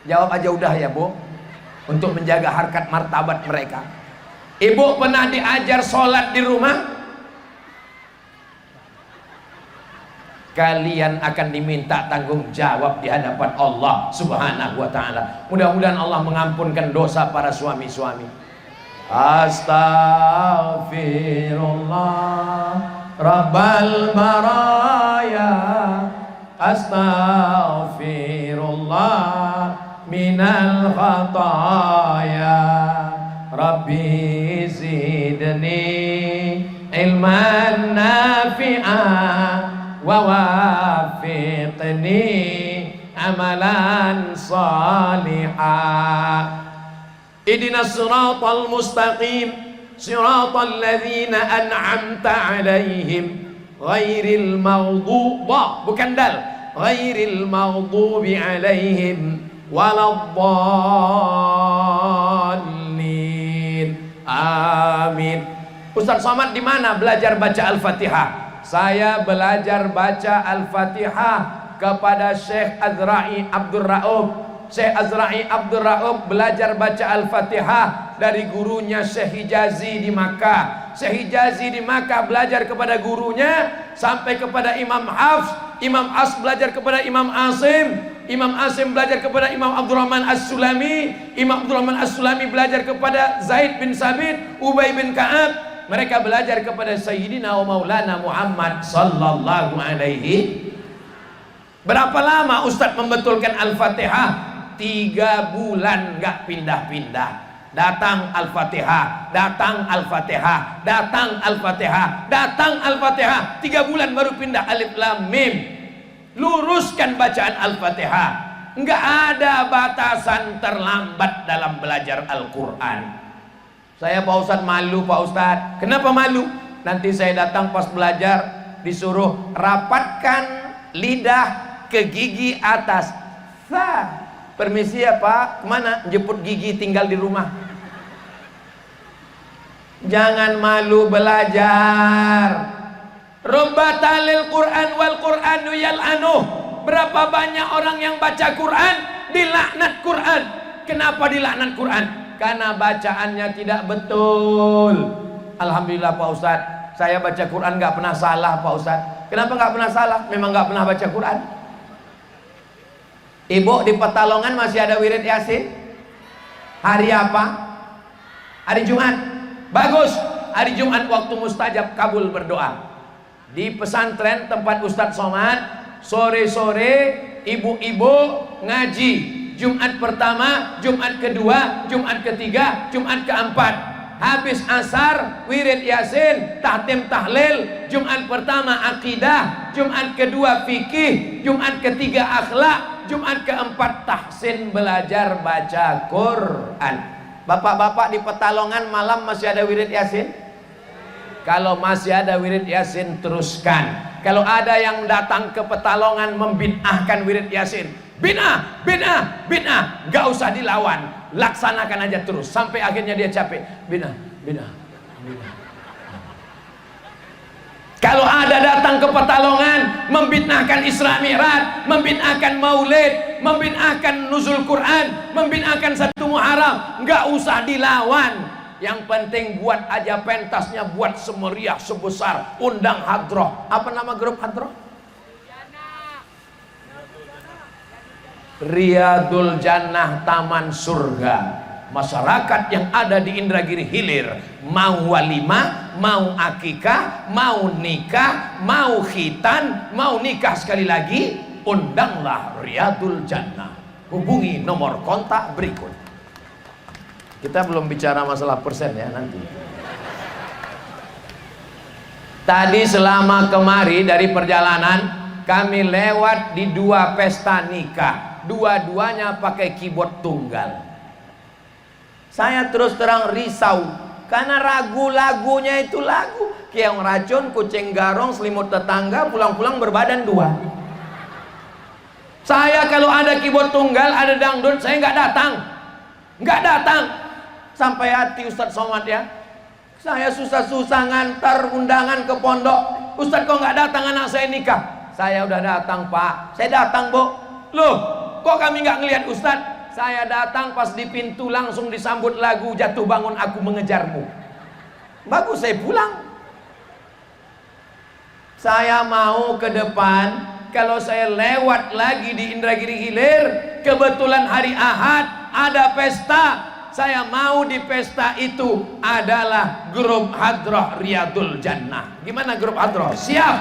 Jawab aja udah ya, Bu. Untuk menjaga harkat martabat mereka. Ibu pernah diajar sholat di rumah? Kalian akan diminta tanggung jawab di hadapan Allah Subhanahu wa ta'ala. Mudah-mudahan Allah mengampunkan dosa para suami-suami. Astaghfirullah Rabbal baraya, astaghfirullah minal khataya, Rabbi zidni ilman nafi'ah wa wafiqni amalan salihah. Ihdinas siratal mustaqim, siratal ladzina an'amta 'alaihim ghairil maghdubi, bukan dal, ghairil maghdubi 'alaihim waladdallin. Amin. Ustaz Somad di mana belajar baca Al-Fatihah? Saya belajar baca Al-Fatihah kepada Syekh Azra'i Abdul Raub. Syekh Azra'i Abdul Raub belajar baca Al-Fatihah dari gurunya Syekh Hijazi di Makkah. Syekh Hijazi di Makkah belajar kepada gurunya sampai kepada Imam Hafs. Imam Hafs belajar kepada Imam Asim. Imam Asim belajar kepada Imam Abdurrahman As-Sulami. Imam Abdurrahman As-Sulami belajar kepada Zaid bin Sabit, Ubay bin Ka'ab. Mereka belajar kepada Sayyidina wa Maulana Muhammad sallallahu alaihi. Berapa lama Ustadz membetulkan Al-Fatihah? 3 bulan nggak pindah-pindah. Datang Al-Fatihah, datang Al-Fatihah, datang Al-Fatihah, datang Al-Fatihah. 3 bulan baru pindah Alif Lam Mim. Luruskan bacaan Al-Fatihah. Nggak ada batasan terlambat dalam belajar Al-Quran. Saya Pak Ustadz malu Pak Ustadz. Kenapa malu? Nanti saya datang pas belajar disuruh rapatkan lidah ke gigi atas. Permisi ya Pak, kemana? Jemput gigi, tinggal di rumah. Jangan malu belajar. Rubbatalil Quran wal Quranu yal'anuh. Berapa banyak orang yang baca Quran dilaknat Quran. Kenapa dilaknat Quran? Karena bacaannya tidak betul. Alhamdulillah Pak Ustadz, saya baca Quran nggak pernah salah Pak Ustadz. Kenapa nggak pernah salah? Memang nggak pernah baca Quran. Ibu di Petalongan masih ada wirid Yasin? Hari apa? Hari Jumat. Bagus. Hari Jumat waktu mustajab kabul berdoa. Di pesantren tempat Ustadz Somad, sore-sore ibu-ibu ngaji. Jumat pertama, Jumat kedua, Jumat ketiga, Jumat keempat. Habis asar wirid Yasin, tahtim tahlil. Jumat pertama akidah, Jumat kedua fikih, Jumat ketiga akhlak, Jumat keempat tahsin belajar baca Quran. Bapak-bapak di Petalongan malam masih ada wirid Yasin? Kalau masih ada wirid Yasin teruskan. Kalau ada yang datang ke Petalongan membid'ahkan wirid Yasin, bid'ah, bid'ah, bid'ah, gak usah dilawan, laksanakan aja terus sampai akhirnya dia capek. Bid'ah, bid'ah, bid'ah. Kalau ada datang ke Petalongan membid'ahkan Isra Mi'raj, membid'ahkan Maulid, membid'ahkan nuzul Quran, membid'ahkan 1 Muharram, nggak usah dilawan. Yang penting buat aja pentasnya, buat semeriah sebesar, undang hadroh. Apa nama grup hadroh? Riyadul Jannah, Taman Surga. Masyarakat yang ada di Indragiri Hilir, mau walimah, mau akikah, mau nikah, mau khitan, mau nikah sekali lagi, undanglah Riyadul Jannah. Hubungi nomor kontak berikut. Kita belum bicara masalah persen ya nanti. Tadi selama kemari dari perjalanan kami lewat di 2 pesta nikah, dua-duanya pakai keyboard tunggal. Saya terus terang risau karena lagunya itu lagu keong racun, kucing garong, selimut tetangga, pulang-pulang berbadan 2. Saya kalau ada keyboard tunggal, ada dangdut, saya nggak datang. Sampai hati Ustadz Somad ya. Saya susah-susah ngantar undangan ke pondok. Ustadz kok nggak datang anak saya nikah? Saya udah datang Pak. Saya datang Bu. Loh, kok kami nggak ngelihat Ustadz? Saya datang pas di pintu langsung disambut lagu Jatuh Bangun Aku Mengejarmu. Bagus, saya pulang. Saya mau ke depan, kalau saya lewat lagi di Indragiri Hilir, kebetulan hari Ahad ada pesta, saya mau di pesta itu adalah grup hadroh Riyadul Jannah. Gimana grup hadroh? Siap.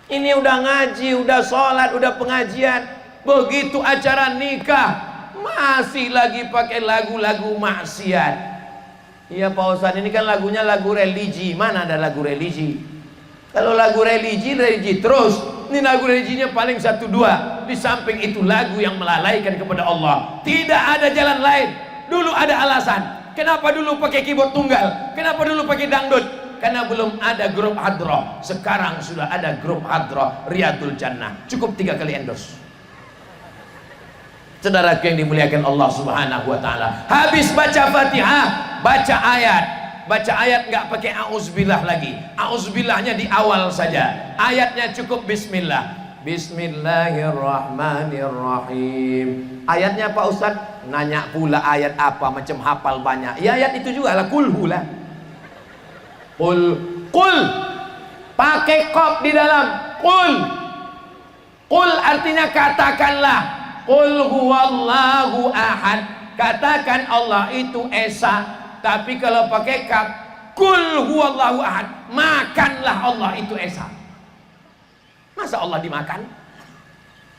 Ini udah ngaji, udah sholat, udah pengajian. Begitu acara nikah masih lagi pakai lagu-lagu maksiat. Iya Pak Ustadz, ini kan lagunya lagu religi. Mana ada lagu religi? Kalau lagu religi terus. Ini lagu religinya paling 1-2. Di samping itu lagu yang melalaikan kepada Allah. Tidak ada jalan lain. Dulu ada alasan. Kenapa dulu pakai keyboard tunggal? Kenapa dulu pakai dangdut? Karena belum ada grup hadroh. Sekarang sudah ada grup hadroh Riyadul Jannah. Cukup 3 kali endorse. Saudaraku yang dimuliakan Allah Subhanahu wa taala. Habis baca Fatihah, baca ayat. Baca ayat nggak pakai auzubillah lagi. Auzubillahnya di awal saja. Ayatnya cukup bismillah. Bismillahirrahmanirrahim. Ayatnya Pak Ustadz, nanya pula ayat apa, macam hafal banyak. Ya ayat itu juga lah, kulhu lah. Kul pakai qaf di dalam. Kul artinya katakanlah. Qul huwallahu ahad. Katakan Allah itu esa. Tapi kalau pakai kaf, qul huwallahu ahad, makanlah Allah itu esa. Masa Allah dimakan?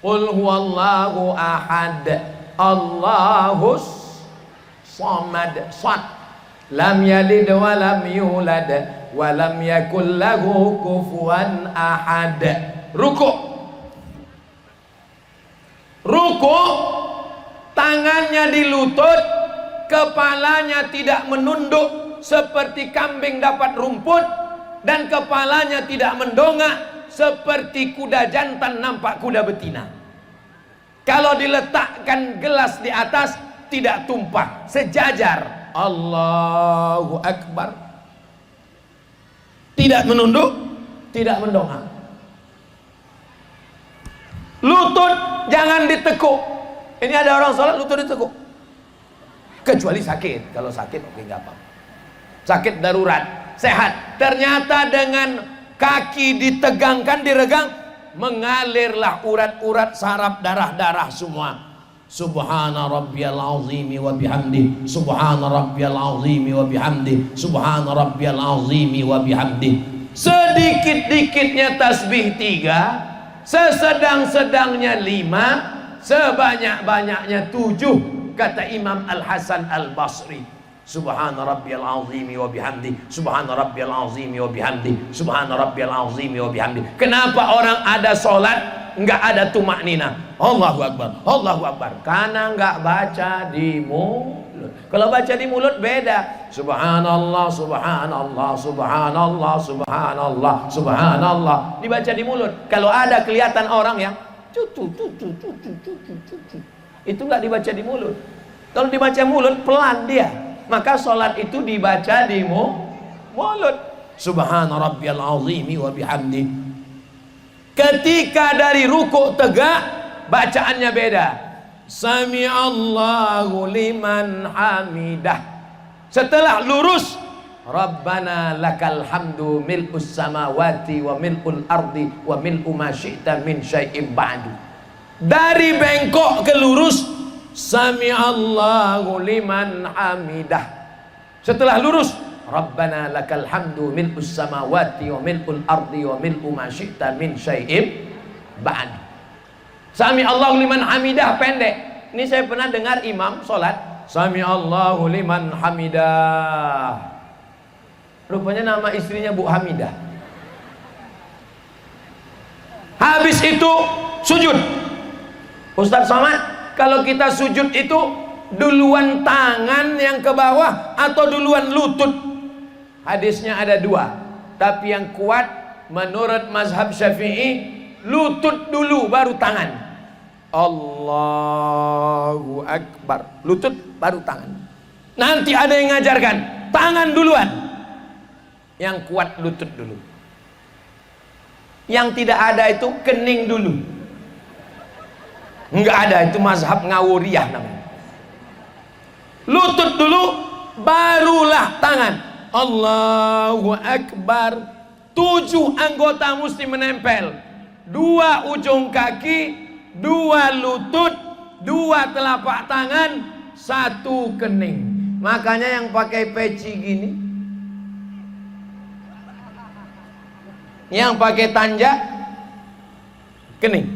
Qul huwallahu ahad, Allahus samad, sad, lam yalid wa lam yulad wa lam yakul lahu kufuwan ahad. Ruku, tangannya di lutut, kepalanya tidak menunduk seperti kambing dapat rumput, dan kepalanya tidak mendongak seperti kuda jantan nampak kuda betina. Kalau diletakkan gelas di atas tidak tumpah, sejajar. Allahu Akbar. Tidak menunduk, tidak mendongak. Lutut jangan ditekuk. Ini ada orang sholat lutut ditekuk, kecuali sakit. Kalau sakit oke, nggak apa-apa. Sakit darurat, sehat. Ternyata dengan kaki ditegangkan, diregang, mengalirlah urat-urat saraf, darah-darah semua. Subhana rabbiyal azimi wa bihamdi, subhana rabbiyal azimi wa bihamdi, subhana rabbiyal azimi wa bihamdi. Sedikit-dikitnya tasbih 3, sesedang-sedangnya 5, sebanyak-banyaknya 7, kata Imam Al-Hasan Al-Basri. Subhana rabbiyal azimi wa bihamdi, subhana rabbiyal azimi wa bihamdi, subhana rabbiyal azimi wa bihamdi. Kenapa orang ada sholat enggak ada tumaknina? Allahu Akbar, Allahu Akbar, karena enggak baca di mulut. Kalau baca di mulut beda. Subhanallah, subhanallah, subhanallah, subhanallah, subhanallah, dibaca di mulut. Kalau ada kelihatan orang yang itu enggak dibaca di mulut. Kalau dibaca mulut pelan dia, maka sholat itu dibaca di mulut. Subhana rabbiyal azimi wa bihamdi. Ketika dari ruku tegak, bacaannya beda. Sami Allahu liman hamidah. Setelah lurus, Rabbana lakal hamdu mil'us samawati wa mil'ul ardi wa mil'u ma syi'ta min syai'im ba'du. Dari bengkok ke lurus, Sami Allahu liman hamidah. Setelah lurus, Rabbana lakal hamdu mil'us samawati wa mil'ul ardi wa mil'u ma syi'ta min syai'im ba'd. Sami Allahu liman hamidah pendek. Ini saya pernah dengar imam sholat, Sami Allahu liman hamidah. Rupanya nama istrinya Bu Hamidah. Habis itu sujud. Ustaz Somad, kalau kita sujud itu duluan tangan yang ke bawah atau duluan lutut? Hadisnya ada 2, tapi yang kuat menurut mazhab Syafi'i, lutut dulu baru tangan. Allahu Akbar, lutut baru tangan. Nanti ada yang ngajarkan tangan duluan, yang kuat lutut dulu. Yang tidak ada itu kening dulu. Enggak ada, itu mazhab Ngawuriyah namanya. Lutut dulu barulah tangan. Allahu Akbar. 7 anggota mesti menempel. 2 ujung kaki, 2 lutut, 2 telapak tangan, 1 kening. Makanya yang pakai peci gini, yang pakai tanja, kening,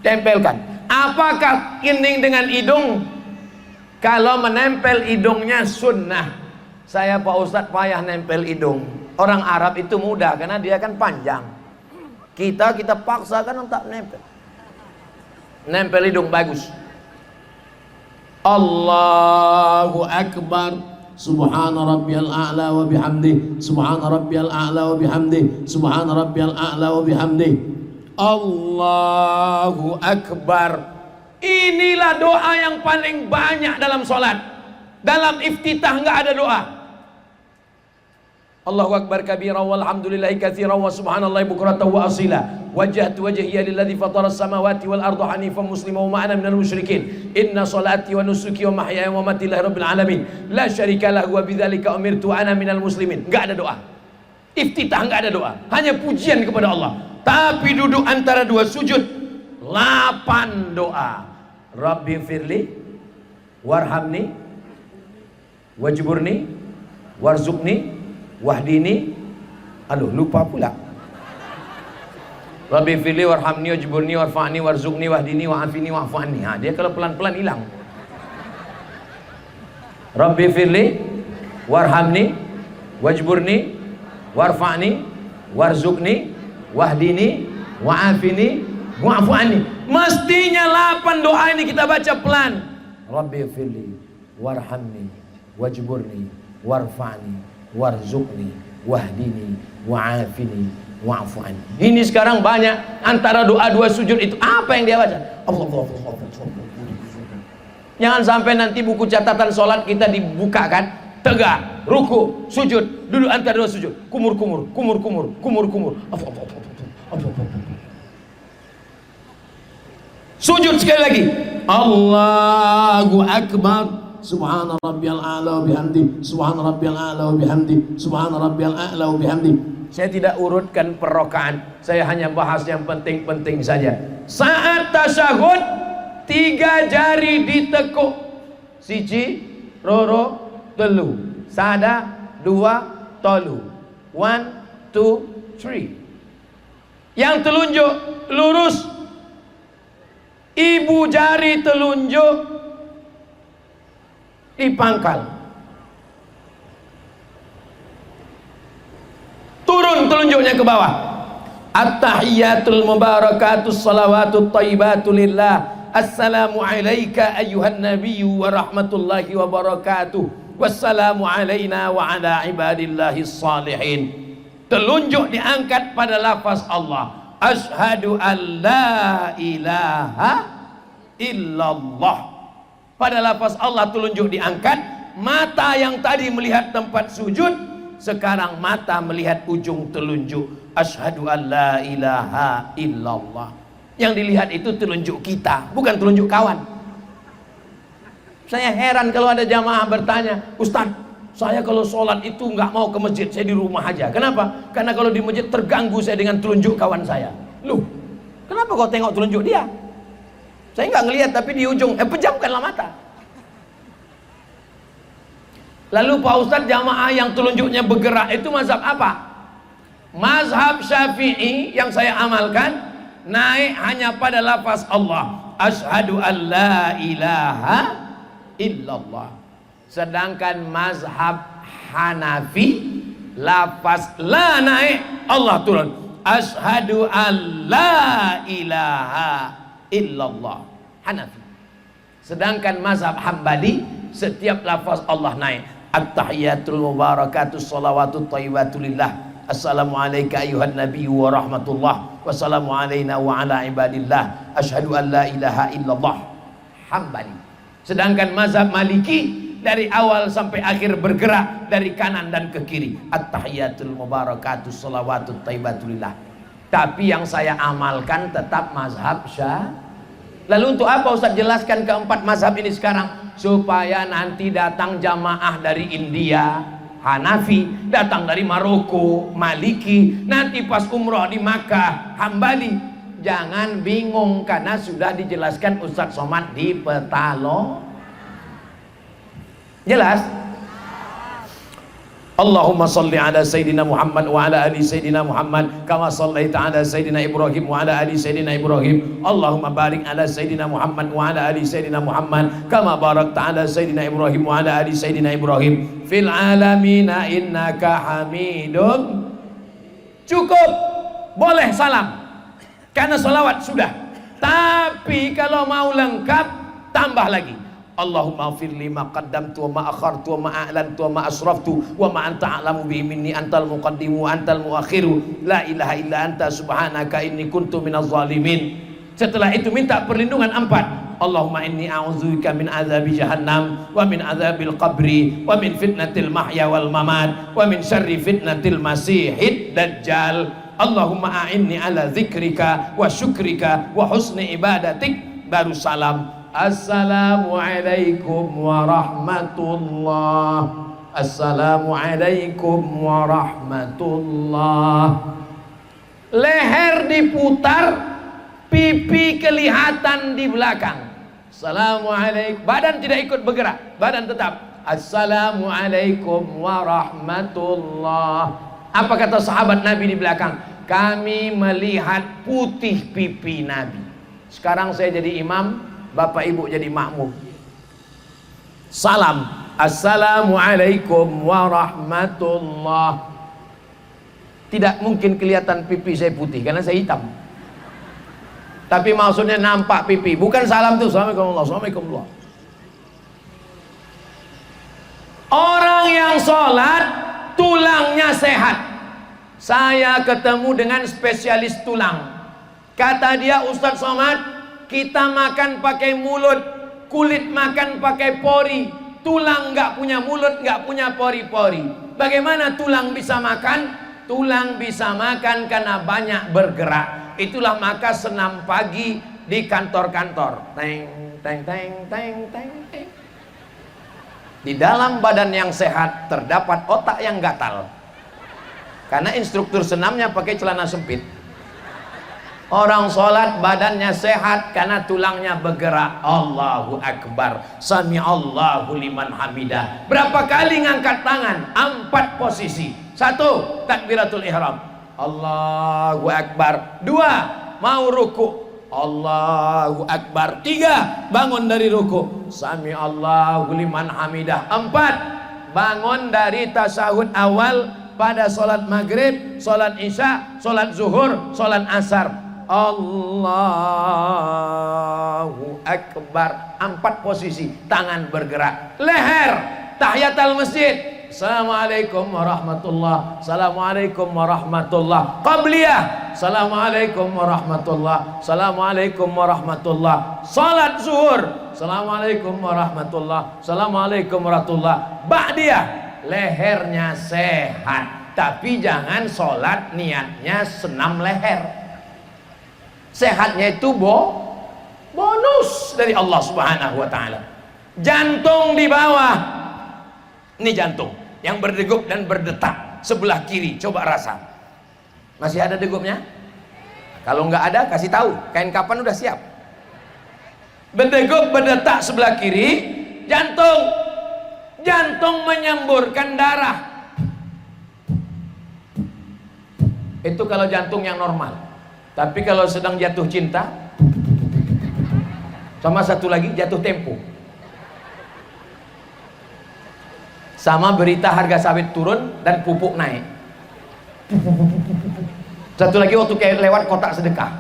tempelkan. Apakah kening dengan hidung? Kalau menempel hidungnya sunnah. Saya Pak Ustadz payah nempel hidung. Orang Arab itu mudah karena dia kan panjang. Kita paksakan untuk nempel. Nempel hidung bagus. Allahu Akbar. Subhana rabbiyal a'la wa bihamdi. Subhana rabbiyal a'la wa bihamdi. Subhana rabbiyal a'la wa bihamdi. Allahu Akbar. Inilah doa yang paling banyak dalam sholat. Dalam iftitah nggak ada doa. Allahu Akbar kabira walhamdulillahi katsira wa subhanallahi bukratan wa asila. Wajjahtu wajhiya lilladzi fatara as-samawati wal arda hanifan musliman wa ma ana minal musyrikin. Inna salati wa nusuki wa mahyaya wa mamati lillahi rabbil alamin. La syarika lahu wa bidzalika umirtu ana minal muslimin. Enggak ada doa. Iftitah enggak ada doa. Hanya pujian kepada Allah. Tapi duduk antara 2 sujud 8 doa. Rabbi firli warhamni wajburni warzuqni wahdini. Aduh, lupa pula. Rabbi fili warhamni wajburni warfa'ni warzuqni wahdini wa'afini wa'fu anni. Dia kalau pelan-pelan hilang. Rabbi fili warhamni wajburni warfa'ni warzuqni wahdini wa'afini wa'fu anni. Mestinya 8 doa ini kita baca pelan. Rabbi fili warhamni wajburni warfa'ni warzuqni wahdini wa'afini wa'fu anni. Ini sekarang banyak antara doa dua sujud itu apa yang dia baca? Allah. Jangan sampai nanti buku catatan sholat kita dibukakan, tegak, ruku, sujud, duduk antara dua sujud, kumur. Sujud sekali lagi, Allahu Akbar. Subhana rabbiyal a'la wa bihamdi, subhana rabbiyal a'la wa bihamdi, subhana rabbiyal a'la wa bihamdi. Saya tidak urutkan per rakaat, saya hanya bahas yang penting-penting saja. Saat tasyahud 3 jari ditekuk, siji, roro, telu, sada, 2, tolu, 1, 2, 3. Yang telunjuk lurus, ibu jari telunjuk dipangkal. Turun telunjuknya ke bawah. At-tahiyyatul mubarakatus salawatut thayyibatu lillah. Assalamu alayka ayyuhan nabiyyu wa rahmatullahi wa barakatuh. Wassalamu alayna wa ala ibadillahis salihin. Telunjuk diangkat pada lafaz Allah. Asyhadu an la ilaha illallah. Pada lafaz Allah telunjuk diangkat. Mata yang tadi melihat tempat sujud, sekarang mata melihat ujung telunjuk. Asyhadu an la ilaha illallah. Yang dilihat itu telunjuk kita, bukan telunjuk kawan. Saya heran kalau ada jamaah bertanya, Ustaz, saya kalau sholat itu nggak mau ke masjid, saya di rumah aja. Kenapa? Karena kalau di masjid terganggu saya dengan telunjuk kawan saya. Loh, kenapa kau tengok telunjuk dia? Saya nggak ngelihat, tapi di ujung, pejamkanlah mata. Lalu Pak Ustadz, jamaah yang telunjuknya bergerak itu mazhab apa? Mazhab Syafi'i yang saya amalkan, naik hanya pada lafaz Allah. Asyhadu an la ilaha illallah. Sedangkan mazhab Hanafi, lafaz la naik, Allah turun. Asyhadu an la ilaha illallah. Hanafi. Sedangkan mazhab Hambali, setiap lafaz Allah naik. At-tahiyyatul mubarakatus salawatut thayyibatulillah. Assalamu alayka ayyuhan nabiyyu wa rahmatullah. Wassalamu alayna wa ala ibadillah. Asyhadu an la ilaha illallah. Hambali. Sedangkan mazhab Maliki dari awal sampai akhir bergerak dari kanan dan ke kiri. At-tahiyyatul mubarakatus salawatut thayyibatulillah. Tapi yang saya amalkan tetap mazhab Syafi'i. Lalu untuk apa Ustaz jelaskan keempat mazhab ini sekarang? Supaya nanti datang jamaah dari India, Hanafi, datang dari Maroko, Maliki, nanti pas umroh di Makkah, Hambali, jangan bingung karena sudah dijelaskan Ustaz Somad di Petalo. Jelas? Allahumma salli ala Sayyidina Muhammad wa ala ali Sayyidina Muhammad kama sallaita ala Sayyidina Ibrahim wa ala ali Sayyidina Ibrahim. Allahumma barik ala Sayyidina Muhammad wa ala ali Sayyidina Muhammad kama barakta ala Sayyidina Ibrahim wa ala ali Sayyidina Ibrahim fil alamina innaka hamidun. Cukup, boleh salam karena salawat sudah. Tapi kalau mau lengkap tambah lagi. Allahumma firli ma qaddamtu wa ma akhartu wa ma a'lantu wa ma asraftu wa ma anta a'lamu bihi minni antal muqaddimu wa antal muakhiru la ilaha illa anta subhanaka inni kuntu minaz zalimin. Setelah itu minta perlindungan 4. Allahumma inni a'udzubika min azabi jahannam wa min azabil qabri wa min fitnatil mahya wal mamat wa min syarri fitnatil masihid dajjal. Allahumma a'inni ala dzikrika wa syukrika wa husni ibadatik. Baru salam. Assalamualaikum warahmatullah. Assalamualaikum warahmatullah. Leher diputar, pipi kelihatan di belakang. Assalamualaikum. Badan tidak ikut bergerak, badan tetap. Assalamualaikum warahmatullah. Apa kata sahabat Nabi di belakang? kami melihat putih pipi Nabi. Sekarang saya jadi imam, bapak ibu jadi makmum. Salam, assalamualaikum warahmatullah. Tidak mungkin kelihatan pipi saya putih karena saya hitam. Tapi maksudnya nampak pipi, bukan salam tuh assalamualaikum warahmatullahi wabarakatuh. Orang yang sholat tulangnya sehat. Saya ketemu dengan spesialis tulang. Kata dia, Ustadz Somad, kita makan pakai mulut, kulit makan pakai pori, tulang nggak punya mulut, nggak punya pori-pori. Bagaimana tulang bisa makan? Tulang bisa makan karena banyak bergerak. Itulah maka senam pagi di kantor-kantor. Teng, teng, teng, teng, teng, teng. Di dalam badan yang sehat terdapat otak yang gatal. Karena instruktur senamnya pakai celana sempit. Orang sholat badannya sehat karena tulangnya bergerak. Allahu Akbar, Sami Allahu liman hamidah. Berapa kali ngangkat tangan? 4 posisi. 1, takbiratul ihram, Allahu Akbar. 2, mau ruku, Allahu Akbar. 3, bangun dari ruku, Sami Allahu liman hamidah. 4, bangun dari tasyahud awal pada sholat maghrib, sholat isya, sholat zuhur, sholat asar. Allahu Akbar. 4 posisi, tangan bergerak. Leher, tahiyatul masjid, Assalamualaikum warahmatullah, Assalamualaikum warahmatullah. Qabliyah, Assalamualaikum warahmatullah, Assalamualaikum warahmatullah. Salat zuhur, Assalamualaikum warahmatullah, Assalamualaikum warahmatullah. Ba'diyah, lehernya sehat. Tapi jangan sholat niatnya senam leher. Sehatnya itu bonus dari Allah Subhanahu wa ta'ala. Jantung di bawah. Ini jantung yang berdegup dan berdetak sebelah kiri. Coba rasa. Masih ada degupnya? Kalau nggak ada kasih tahu. Kain kapan udah siap. Berdegup berdetak sebelah kiri. Jantung. Jantung menyemburkan darah. Itu kalau jantung yang normal. Tapi kalau sedang jatuh cinta, sama satu lagi jatuh tempo, sama berita harga sawit turun dan pupuk naik. Satu lagi waktu kayak lewat kotak sedekah.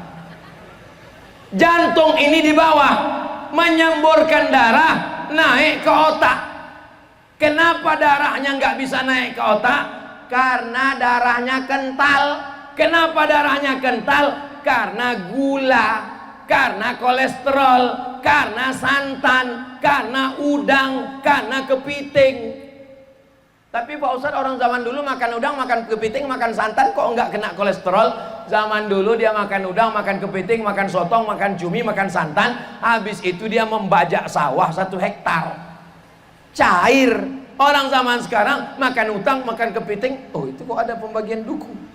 Jantung ini di bawah menyemburkan darah naik ke otak. Kenapa darahnya nggak bisa naik ke otak? Karena darahnya kental. Kenapa darahnya kental? Karena gula, karena kolesterol, karena santan, karena udang, karena kepiting. Tapi Pak Ustadz, orang zaman dulu makan udang, makan kepiting, makan santan kok enggak kena kolesterol? Zaman dulu dia makan udang, makan kepiting, makan sotong, makan cumi, makan santan. Habis itu dia membajak sawah 1 hektar. Cair. Orang zaman sekarang makan utang, makan kepiting. Oh, itu kok ada pembagian duku.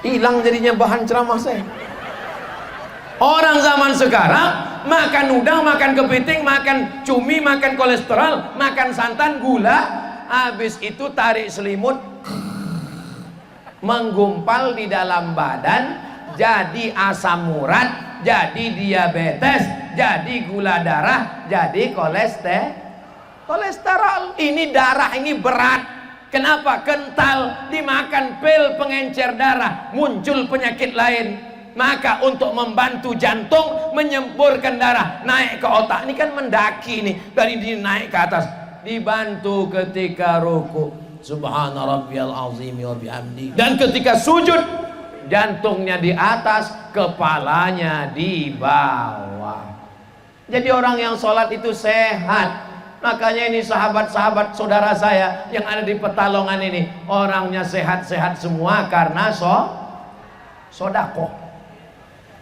Hilang jadinya bahan ceramah saya. Orang zaman sekarang makan udang, makan kepiting, makan cumi, makan kolesterol, makan santan, gula. Habis itu tarik selimut, menggumpal di dalam badan, jadi asam urat, jadi diabetes, jadi gula darah, jadi kolesterol. Ini darah ini berat. Kenapa? Kental. Dimakan pil pengencer darah, muncul penyakit lain. Maka untuk membantu jantung menyemburkan darah naik ke otak, ini kan mendaki nih, dari ini naik ke atas, dibantu ketika ruku, subhana rabbiyal azim wa bihamdi. Dan ketika sujud, jantungnya di atas, kepalanya di bawah. Jadi orang yang sholat itu sehat. Makanya ini sahabat-sahabat saudara saya yang ada di Petalongan ini, orangnya sehat-sehat semua karena sodakoh,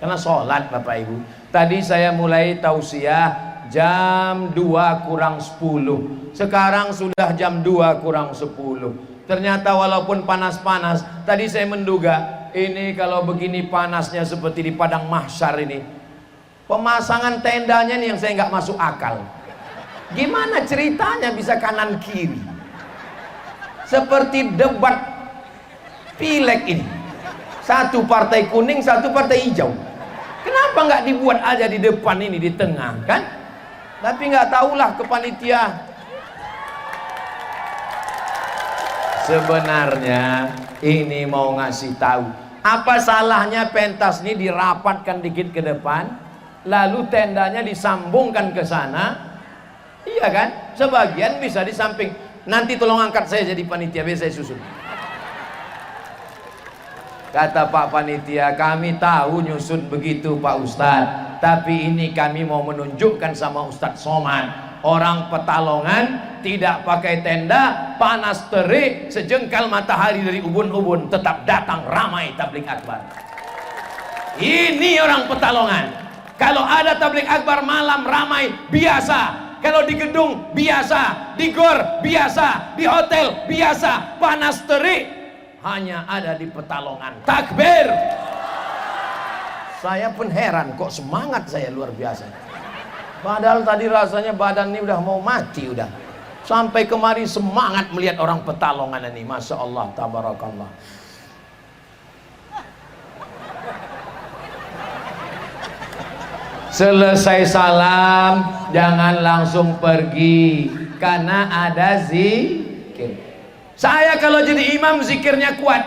karena sholat. Bapak Ibu, tadi saya mulai tausiah jam 2 kurang 10, sekarang sudah jam 2 kurang 10. Ternyata walaupun panas-panas, tadi saya menduga ini kalau begini panasnya seperti di padang mahsyar ini, pemasangan tendanya nih yang saya nggak masuk akal. Gimana ceritanya bisa kanan kiri? Seperti debat Pileg ini. Satu partai kuning, satu partai hijau. Kenapa nggak dibuat aja di depan ini, di tengah kan? Tapi nggak tahulah kepanitia. Sebenarnya ini mau ngasih tahu. Apa salahnya pentas ini dirapatkan dikit ke depan, lalu tendanya disambungkan ke sana? Iya kan? Sebagian bisa di samping. Nanti tolong angkat saya jadi panitia, biar saya susun. Kata Pak Panitia, kami tahu nyusun begitu Pak Ustadz, tapi ini kami mau menunjukkan sama Ustadz Somad, orang Petalongan tidak pakai tenda, panas terik, sejengkal matahari dari ubun-ubun, tetap datang ramai tablik akbar. Ini orang Petalongan. Kalau ada tablik akbar malam ramai, biasa. Kalau di gedung, biasa. Di gor, biasa. Di hotel, biasa. Panas terik, hanya ada di Petalongan. Takbir. Saya pun heran, kok semangat saya luar biasa. Padahal tadi rasanya badan ini udah mau mati udah. Sampai kemari semangat melihat orang Petalongan ini. Masya Allah, tabarakallah. Selesai salam, jangan langsung pergi, karena ada zikir. Saya kalau jadi imam zikirnya kuat.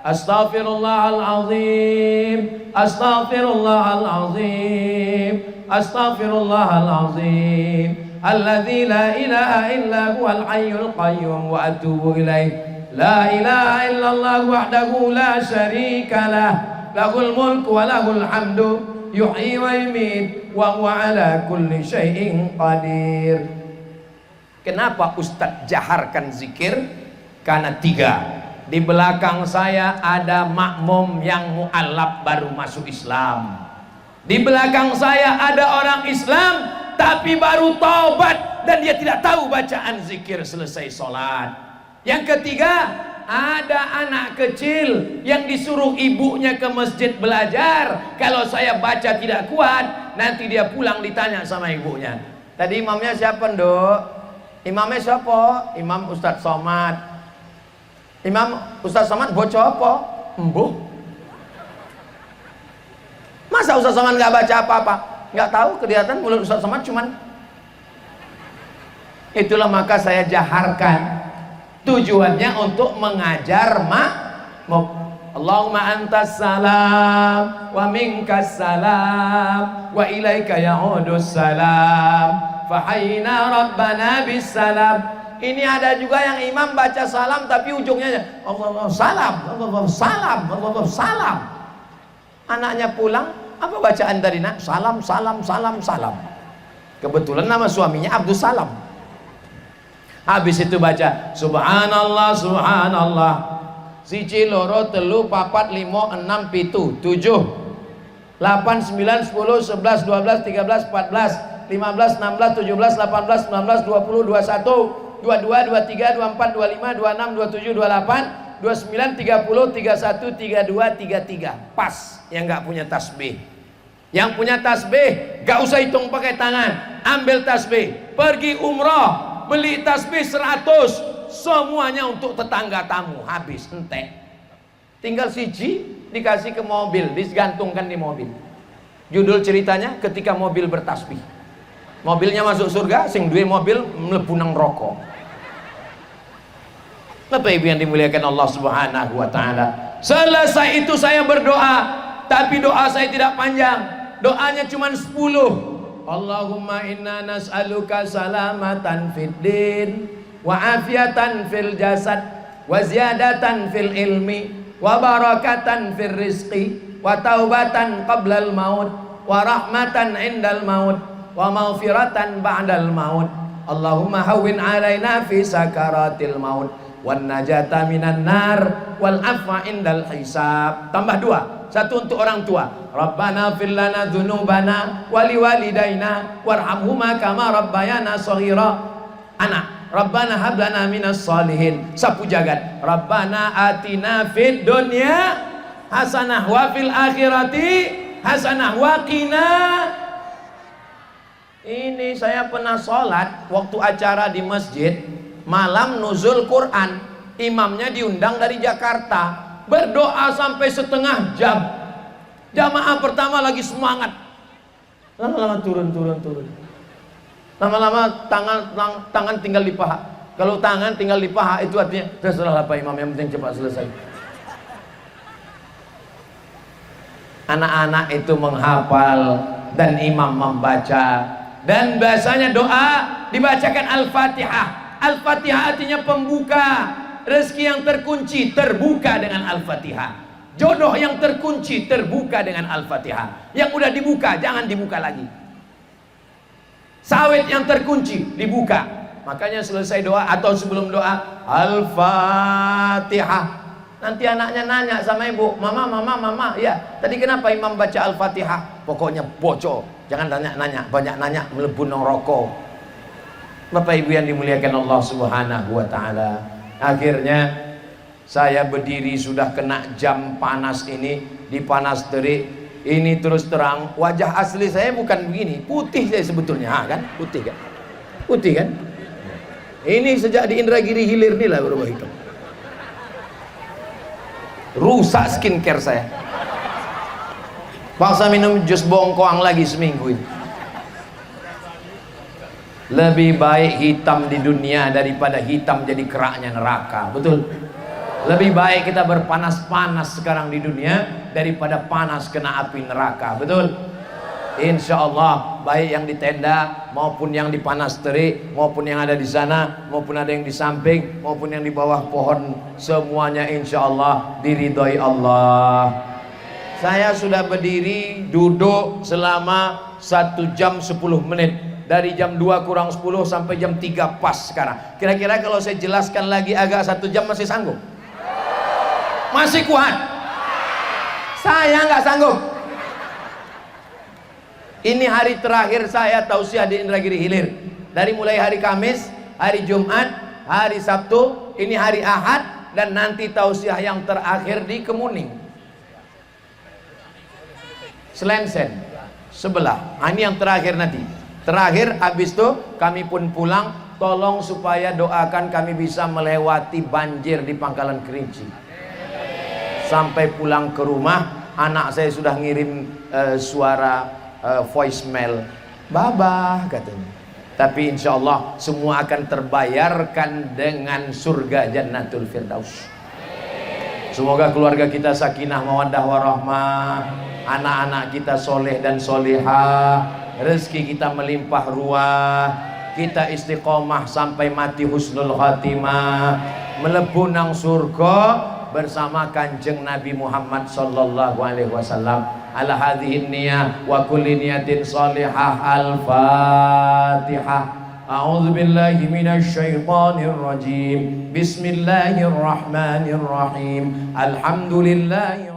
Astaghfirullahalazim, astaghfirullahalazim, astaghfirullahalazim, alladzi la ilaha illa huwal hayyul qayyum wa atubu ilaih. La ilaha illallah wahdahu la syarika lah, lahul mulku wa lahul hamdu, yuhyi wa yumiit wa huwa ala kulli syai'in qadir. Kenapa Ustadz jaharkan zikir? Karena tiga. Di belakang saya ada makmum yang mu'alaf baru masuk Islam. Di belakang saya ada orang Islam tapi baru taubat dan dia tidak tahu bacaan zikir selesai sholat. Yang ketiga, ada anak kecil yang disuruh ibunya ke masjid belajar. Kalau saya baca tidak kuat, nanti dia pulang ditanya sama ibunya, tadi imamnya siapa Nduk? Imamnya siapa? Imam Ustadz Somad. Imam Ustadz Somad bocah apa? Embuh. Masa Ustadz Somad nggak baca apa-apa? Nggak tahu, kelihatan mulut Ustadz Somad cuman. Itulah maka saya jaharkan. Tujuannya untuk mengajar makmum. Allahumma antas salam wa minkas salam wa ilaika ya'udus salam fahayna rabbana bis salam. Ini ada juga yang imam baca salam tapi ujungnya Allah salam, Allah salam, Allah salam. Anaknya pulang, apa bacaan tadi nak? Salam, salam, salam, salam. Kebetulan nama suaminya Abdul Salam. Habis itu baca subhanallah, subhanallah. Siji loro telu papat limo enam pitu tujuh 8 9 10 11 12 13 14 15 16 17 18 19 20 21 22, 23, 24, 25, 26, 27, 28, 29, 30, 31, 32, 33. Pas yang nggak punya tasbih. Yang punya tasbih nggak usah hitung pakai tangan, ambil tasbih, pergi umroh, beli tasbih 100, semuanya untuk tetangga tamu, habis entek. Tinggal siji dikasih ke mobil, digantungkan di mobil. Judul ceritanya ketika mobil bertasbih. Mobilnya masuk surga, sing duwe mobil mlebu nang rokok. Bapak Ibu yang dimuliakan Allah Subhanahu wa taala. Selesai itu saya berdoa, tapi doa saya tidak panjang. Doanya cuma 10. Allahumma inna nas'aluka salamatan fid din wa afiatan fil jasad wa ziyadatan fil ilmi wa barakatan fil rizqi wa taubatan qablal maut wa rahmatan indal maut wa maghfiratan ba'dal maut. Allahumma hawwin alaina fi sakaratil maut wan najata minan nar wal afwa indal hisab. Tambah 2, satu untuk orang tua. Rabbana fil lana dzunubana wali walidaina warhamhuma kama rabbayana shaghira. Anak, Rabbana hab lana minas sholihin. Sapu jagat, Rabbana atina fid dunya hasanah wa fil akhirati hasanah wa qina. Ini saya pernah sholat waktu acara di masjid malam nuzul Quran, imamnya diundang dari Jakarta. berdoa sampai setengah jam. Jamaah pertama lagi semangat, lama-lama turun. Lama-lama tangan tinggal di paha. Kalau tangan tinggal di paha itu artinya terserahlah Pak Imam, yang penting cepat selesai. Anak-anak itu menghafal dan imam membaca, dan bahasanya doa dibacakan Al-Fatihah. Al-Fatihah artinya pembuka. Rezeki yang terkunci terbuka dengan Al-Fatihah. Jodoh yang terkunci terbuka dengan Al-Fatihah. Yang udah dibuka jangan dibuka lagi. Sawit yang terkunci dibuka. Makanya selesai doa atau sebelum doa Al-Fatihah. Nanti anaknya nanya sama ibu, mama, ya tadi kenapa imam baca Al-Fatihah? Pokoknya bocor, jangan nanya, banyak nanya melebu neraka. Bapak ibu yang dimuliakan Allah Subhanahu wa ta'ala, akhirnya saya berdiri sudah kena jam panas ini, dipanas terik ini, terus terang wajah asli saya bukan begini, putih saya sebetulnya, kan putih kan. Ini sejak di Indragiri Hilir nih lah berubah hitam. Rusak skincare saya. Bangsa minum jus bongkoang lagi seminggu ini. Lebih baik hitam di dunia daripada hitam jadi keraknya neraka. Betul? Lebih baik kita berpanas-panas sekarang di dunia daripada panas kena api neraka. Betul? Insya Allah, baik yang di tenda maupun yang di panas terik, maupun yang ada di sana, maupun ada yang di samping, maupun yang di bawah pohon, semuanya insya Allah diridhoi Allah. Saya sudah berdiri duduk selama 1 jam 10 menit, dari jam 2 kurang 10 sampai jam 3 pas sekarang. Kira-kira kalau saya jelaskan lagi agak 1 jam masih sanggup? Masih kuat? Saya nggak sanggup. Ini hari terakhir saya tausiah di Indragiri Hilir. Dari mulai hari Kamis, hari Jumat, hari Sabtu, ini hari Ahad, dan nanti tausiah yang terakhir di Kemuning, Selensen sebelah. Ini yang terakhir nanti. Terakhir habis itu kami pun pulang. Tolong supaya doakan kami bisa melewati banjir di Pangkalan Kerinci. Sampai pulang ke rumah, anak saya sudah ngirim suara voicemail, babah katanya. Tapi insya Allah semua akan terbayarkan dengan surga Jannatul Firdaus. Semoga keluarga kita sakinah mawaddah warahmah, anak-anak kita soleh dan solehah, rezeki kita melimpah ruah, kita istiqomah sampai mati husnul khatimah, melebu nang surga bersama kanjeng Nabi Muhammad sallallahu alaihi wasallam. Ala hadhihi niyah wa kulli niyatin salihah. Al-Fatihah. A'udzu billahi minasy syaithanir rajim. Bismillahirrahmanirrahim. Alhamdulillahi